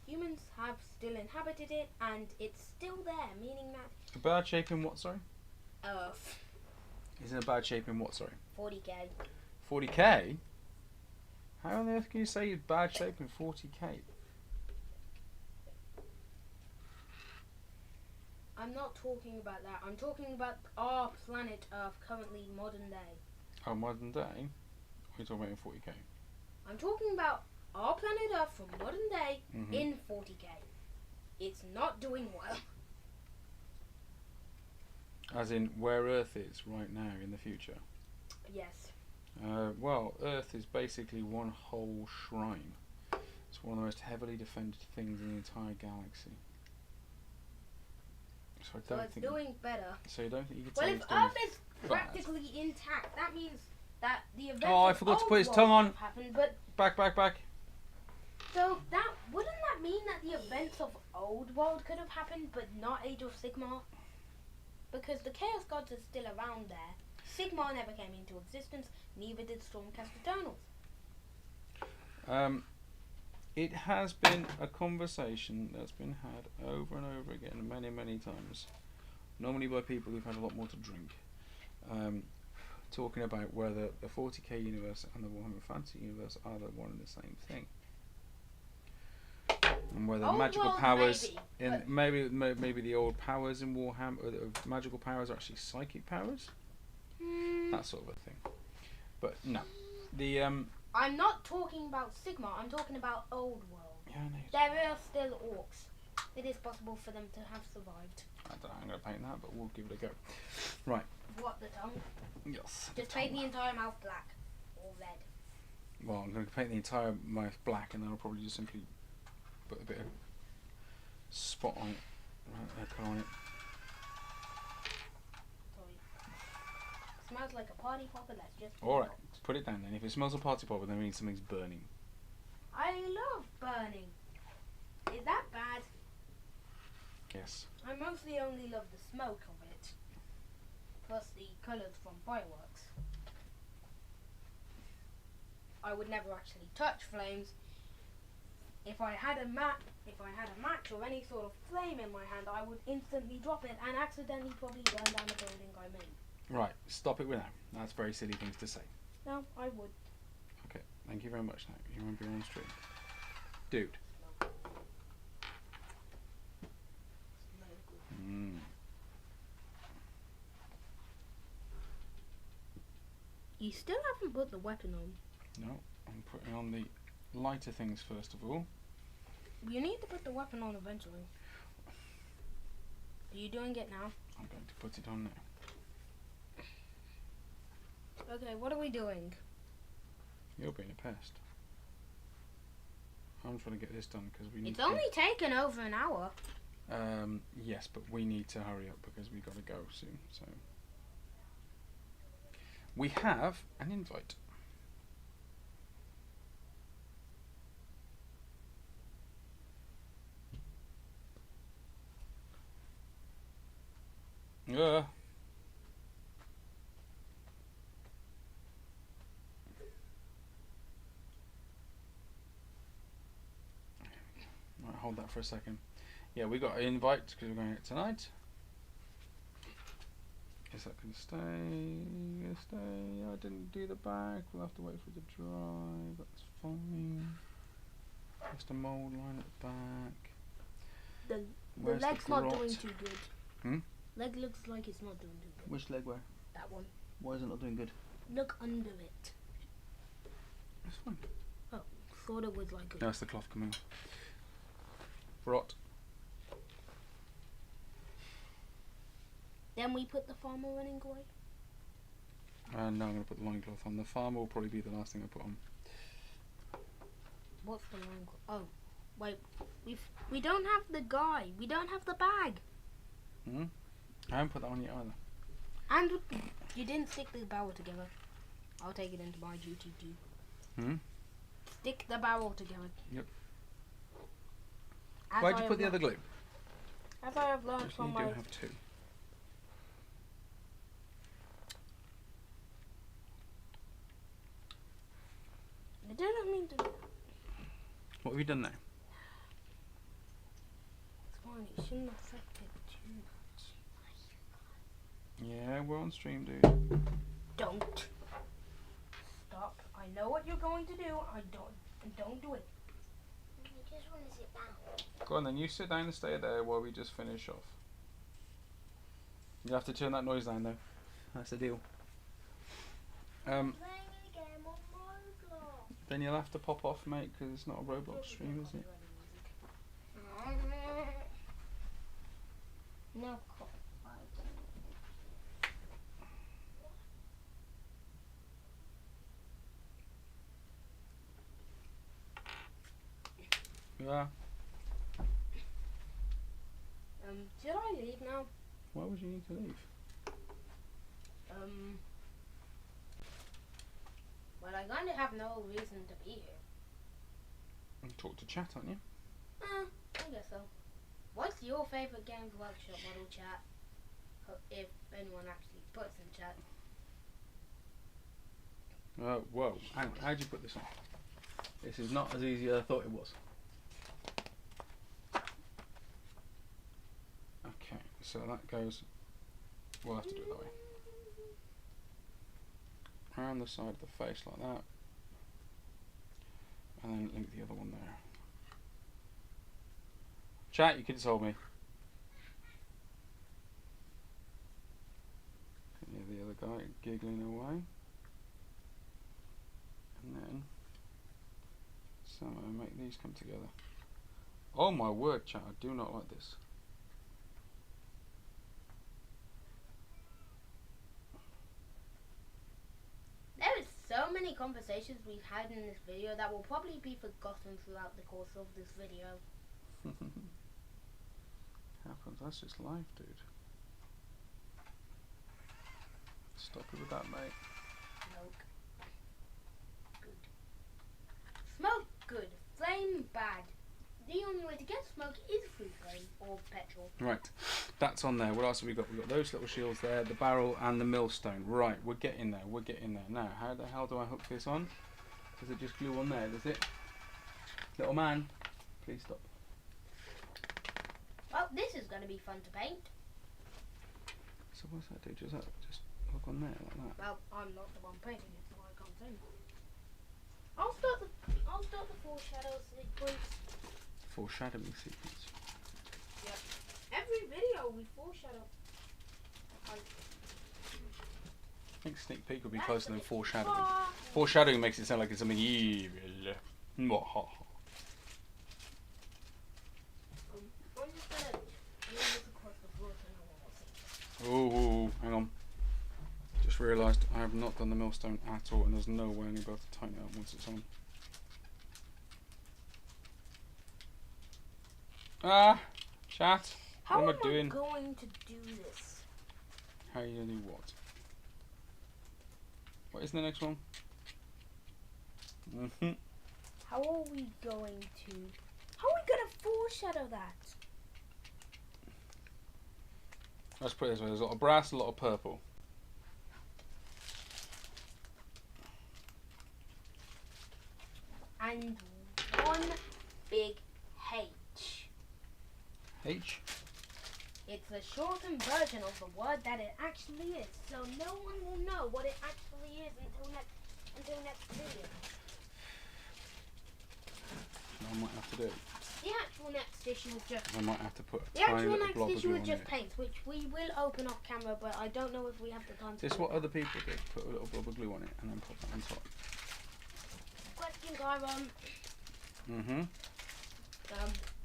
humans have still inhabited it and it's still there, meaning that A bad shape in what, sorry? Earth, He's in a bad shape in what, sorry? 40k. 40k? How on earth can you say he's bad shape in 40k? I'm not talking about that. I'm talking about our planet Earth currently modern day. Oh, modern day? What are you talking about in 40k? I'm talking about our planet Earth from modern day Mhm. in 40k. It's not doing well. As in where Earth is right now in the future? Yes. Well, Earth is basically one whole shrine. It's one of the most heavily defended things in the entire galaxy. So I So don't it's think. doing better. So you don't think you could Well, say if it's doing Earth is bad? practically intact, that means that the events Oh, I of forgot to Old put his World tongue on. have happened, but Back. so that wouldn't that mean that the events of Old World could have happened, but not Age of Sigmar? Because the Chaos Gods are still around there. Sigmar never came into existence, neither did Stormcast Eternals. It has been a conversation that's been had over and over again many times, normally by people who've had a lot more to drink, talking about whether the 40k universe and the Warhammer Fantasy universe are the one and the same thing, and whether Old magical World powers maybe, maybe the old powers in Warhammer, or the magical powers are actually psychic powers, that sort of a thing. But no, the I'm not talking about Sigmar, I'm talking about Old World. yeah, I know. There are still orcs. It is possible for them to have survived. I don't know how I'm going to paint that, but we'll give it a go. Right. What, the tongue? Yes. Just paint the entire mouth black or red. Well, I'm going to paint the entire mouth black, and then I'll probably just simply put a bit of spot on it, colour on it. Sorry. Smells like a party popper. That's just. Alright, put it down then. If it smells of party popper, then means something's burning. I love burning. Is that bad? Yes. I mostly only love the smoke of it. Plus the colours from fireworks. I would never actually touch flames. If I had a match or any sort of flame in my hand, I would instantly drop it and accidentally probably burn down the building I'm in. Right, stop it with that. That's very silly things to say. No, I would. Okay, thank you very much now. You remember you're on stream. Dude. You still haven't put the weapon on. No, I'm putting on the lighter things first of all. You need to put the weapon on eventually. Are you doing it now? I'm going to put it on now. Okay, what are we doing? You're being a pest. I'm trying to get this done because we need It's only taken over an hour. Yes, but we need to hurry up because we've got to go soon. So we have an invite. Right, hold that for a second. Yeah, we got an invite because we're going out tonight. Is that going to stay? Stay. I didn't do the back. We'll have to wait for it to dry. That's fine. Just a mould line at the back. The leg's not doing too good. Hmm? Leg looks like it's not doing too good. Which leg where? That one. Why is it not doing good? Look under it. That's fine. Oh, thought it was like a... No, it's the cloth coming. Rot. Then we put the farmer running away. No, I'm going to put the loincloth on. The farmer will probably be the last thing I put on. What's the loincloth? Oh, wait. We don't have the guy. We don't have the bag. Hmm? I haven't put that on yet either. And you didn't stick the barrel together. I'll take it into my duty too. Hmm? Stick the barrel together. Yep. As Why'd you put the other glue? As I have learned from You my... do have two. I didn't mean to... What have you done now? It's fine, it shouldn't affect it too much. Yeah, we're on stream, dude. Don't. Stop. I know what you're going to do. Don't do it. I just want to sit down. Go on then, you sit down and stay there while we just finish off. You have to turn that noise down though. That's the deal. Playing a game on Roblox. Then you'll have to pop off, mate, because it's not a Roblox stream, is it? No. Yeah. Should I leave now? Why would you need to leave? Well, I kind of have no reason to be here. You talk to chat, aren't you? I guess so. What's your favourite Games Workshop model, chat? If anyone actually puts in chat. Whoa. Hang on, how'd you put this on? This is not as easy as I thought it was. Okay, so that goes... We'll have to do it that way. Around the side of the face like that. And then link the other one there. Chat, you could have told me. Yeah, the other guy giggling away. And then somehow make these come together. Oh my word, chat, I do not like this. conversations we've had in this video that will probably be forgotten throughout the course of this video. Happens. That's just life, dude. Stop it with that, mate. Smoke. Good. Smoke good. Flame bad. The only way to get smoke is through flame or petrol. Right, that's on there. What else have we got? We've got those little shields there, the barrel and the millstone. Right, we're getting there. We're getting there. Now, how the hell do I hook this on? Does it just glue on there? Does it? Little man, please stop. Well, this is going to be fun to paint. So what's that do? Just hook on there like that? Well, I'm not the one painting it, so I can't say more. I'll start the foreshadow sequence. Foreshadowing sequence. Yep. Every video we foreshadow. I think sneak peek would be That's closer a than bit foreshadowing. far. Foreshadowing makes it sound like it's something evil. Mwahaha. I'm just gonna move this across the floor so no one will see. Oh, hang on. Just realised I have not done the millstone at all, and there's no way I'm going to be able to tighten it up once it's on. Ah, chat. How What am I doing? am I going to do this? How are you going to do what? What is the next one? How are we going to? How are we going to foreshadow that? Let's put it this way, there's a lot of brass, a lot of purple. And one big H. H? It's a shortened version of the word that it actually is, so no one will know what it actually is until next video. I might have to do. The actual next issue is just I might have to put a the tiny actual little next blob of issue glue is on just it. paint, which we will open off camera, but I don't know if we have the time to. This is do what that. other people do. Put a little blob of glue on it and then pop that on top. Question, Gargant. Mm-hmm.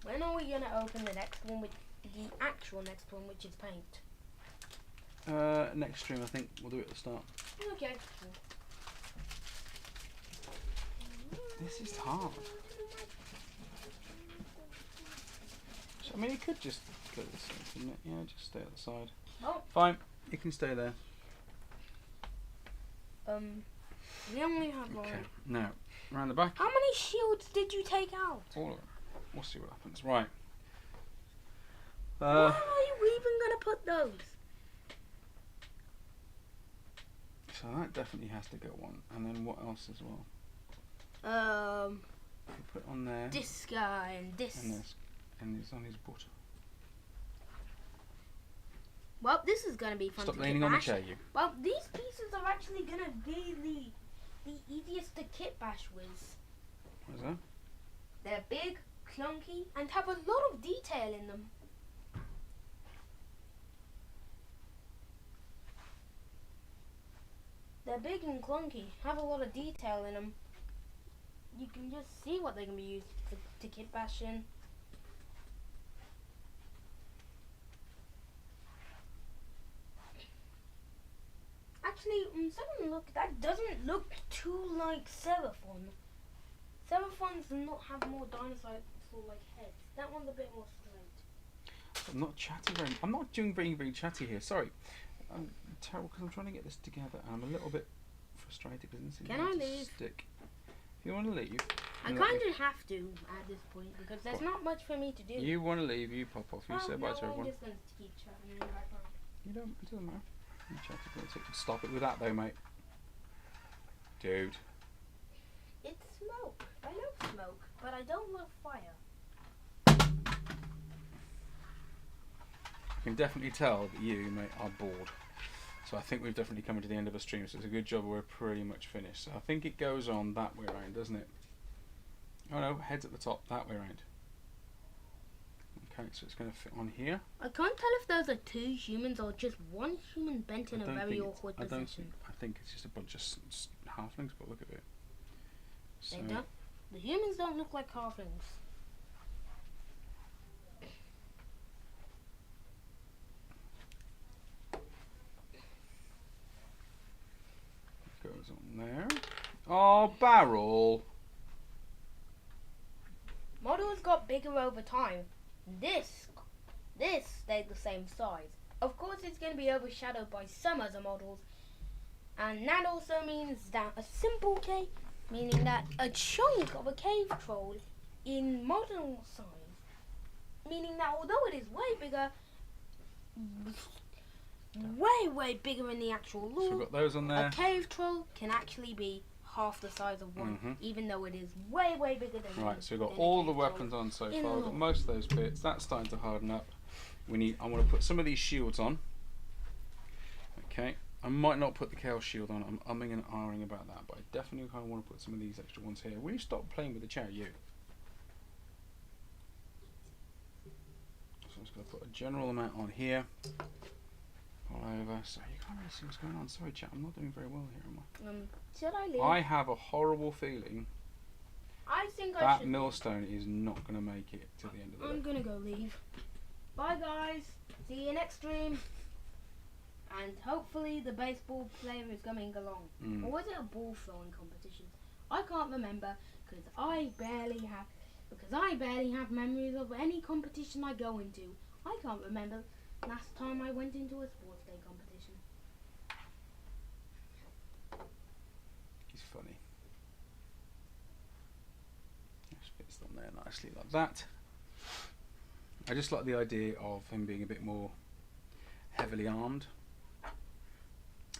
When are we gonna open the next one, the actual next one, which is paint? Next stream, I think we'll do it at the start. Okay. This is hard. I mean, it could just go this way, couldn't it? Yeah, just stay at the side. Oh. Fine, you can stay there. We only have one. Okay, now, around the back. How many shields did you take out? All of them. We'll see what happens. Right. Why are you even gonna put those? So that definitely has to go on. And then what else as well? You put on there. This guy and this. And it's on his butt. Well, this is gonna be fun. Stop to leaning kit on the bash. chair, you. Well, these pieces are actually gonna be the easiest to kit bash with. What is that? They're big, clunky, and have a lot of detail in them. They're big and clunky, have a lot of detail in them. You can just see what they can be used to kit bash in. Actually, second look, that doesn't look too like Seraphon. Seraphons do not have more dinosaur-like heads. That one's a bit more straight. I'm not chatty very. I'm not doing very chatty here. Sorry, I'm terrible because I'm trying to get this together and I'm a little bit frustrated because it doesn't seem Can to I leave? stick. If you want to leave, I kind of have to at this point because there's not much for me to do. you want to leave, you pop off. You say bye to I'm everyone. just going to keep chatting in the background. You don't. It doesn't matter. You chatty politics. Stop it with that though, mate. Dude. It's smoke. I love smoke, but I don't love fire. I can definitely tell that you, mate, are bored. So I think we've definitely come to the end of a stream, so it's a good job we're pretty much finished. So I think it goes on that way around, doesn't it? Oh no, head's at the top, that way around. Okay, so it's going to fit on here. I can't tell if those are two humans or just one human bent in a very awkward position. I think it's just a bunch of halflings, but look at it. So, They don't. The humans don't look like halflings. goes on there. Oh, barrel. Models got bigger over time. This stayed the same size. Of course, it's going to be overshadowed by some other models, and that also means that a simple cave, meaning that a chunk of a cave troll in model size, meaning that although it is way bigger, way bigger in the actual So we've lore, got those on there. a cave troll can actually be half the size of one, even though it is way bigger than Right, so we've got than a all cave the troll. weapons on so in far. We've got lore. most of those bits. That's starting to harden up. I want to put some of these shields on. Okay. I might not put the chaos shield on. I'm umming and ahhing about that, but I definitely kind of want to put some of these extra ones here. Will you stop playing with the chair, you? So I'm just going to put a general amount on here. All over. So you can't really see what's going on. Sorry, chat. I'm not doing very well here, am I? Should I leave? I have a horrible feeling I think I that should. millstone is not going to make it to the end of the I'm day. gonna go leave. Bye guys. See you next stream. And hopefully the baseball player is coming along. Or was it a ball throwing competition? I can't remember because I barely have memories of any competition I go into. I can't remember last time I went into a sports day competition. He's funny. Just fits on there nicely like that. I just like the idea of him being a bit more heavily armed,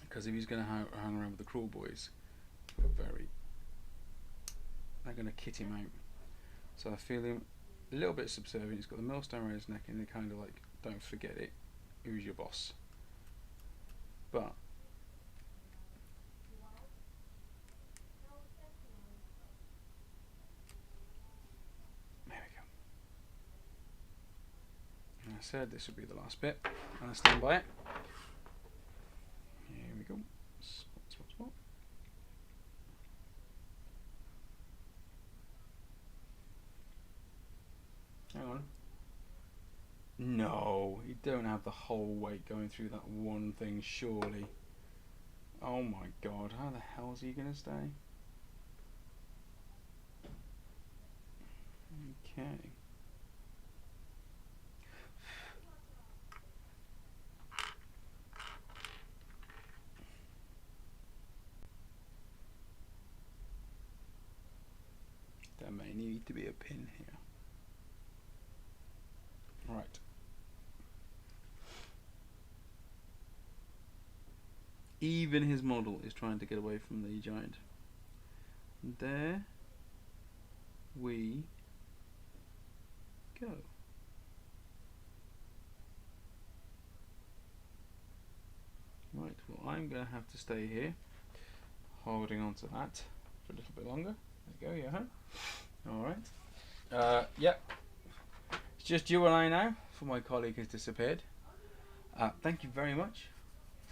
because if he's going to hang around with the crawl boys, they're going to kit him out. So I feel him a little bit subservient. He's got the millstone around his neck, and they're kind of like, don't forget it, who's your boss? But there we go. And I said this would be the last bit, and I stand by it. Here we go. Spot. Hang on. No, you don't have the whole weight going through that one thing, surely. Oh my god, how the hell is he going to stay? Okay. There may need to be a pin here. Right. Even his model is trying to get away from the giant. There we go. Right, well I'm going to have to stay here, holding on to that for a little bit longer. There you go, yeah. Alright. Yep. It's just you and I now, for my colleague has disappeared. Thank you very much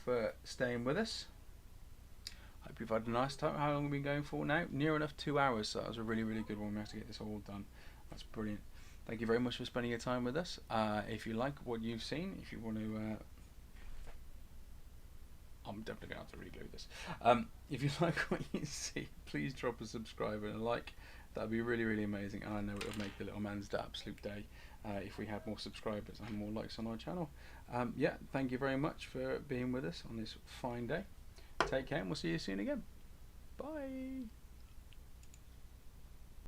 for staying with us. Hope you've had a nice time. How long have we been going for now? Near enough 2 hours, so that was a really good one. We have to get this all done. That's brilliant. Thank you very much for spending your time with us. If you like what you've seen, if you want to... I'm definitely going to have to reglue this. If you like what you see, please drop a subscribe and a like. That would be really amazing, and I know it would make the little man's absolute day if we had more subscribers and more likes on our channel. Yeah, thank you very much for being with us on this fine day. Take care, and we'll see you soon again. Bye.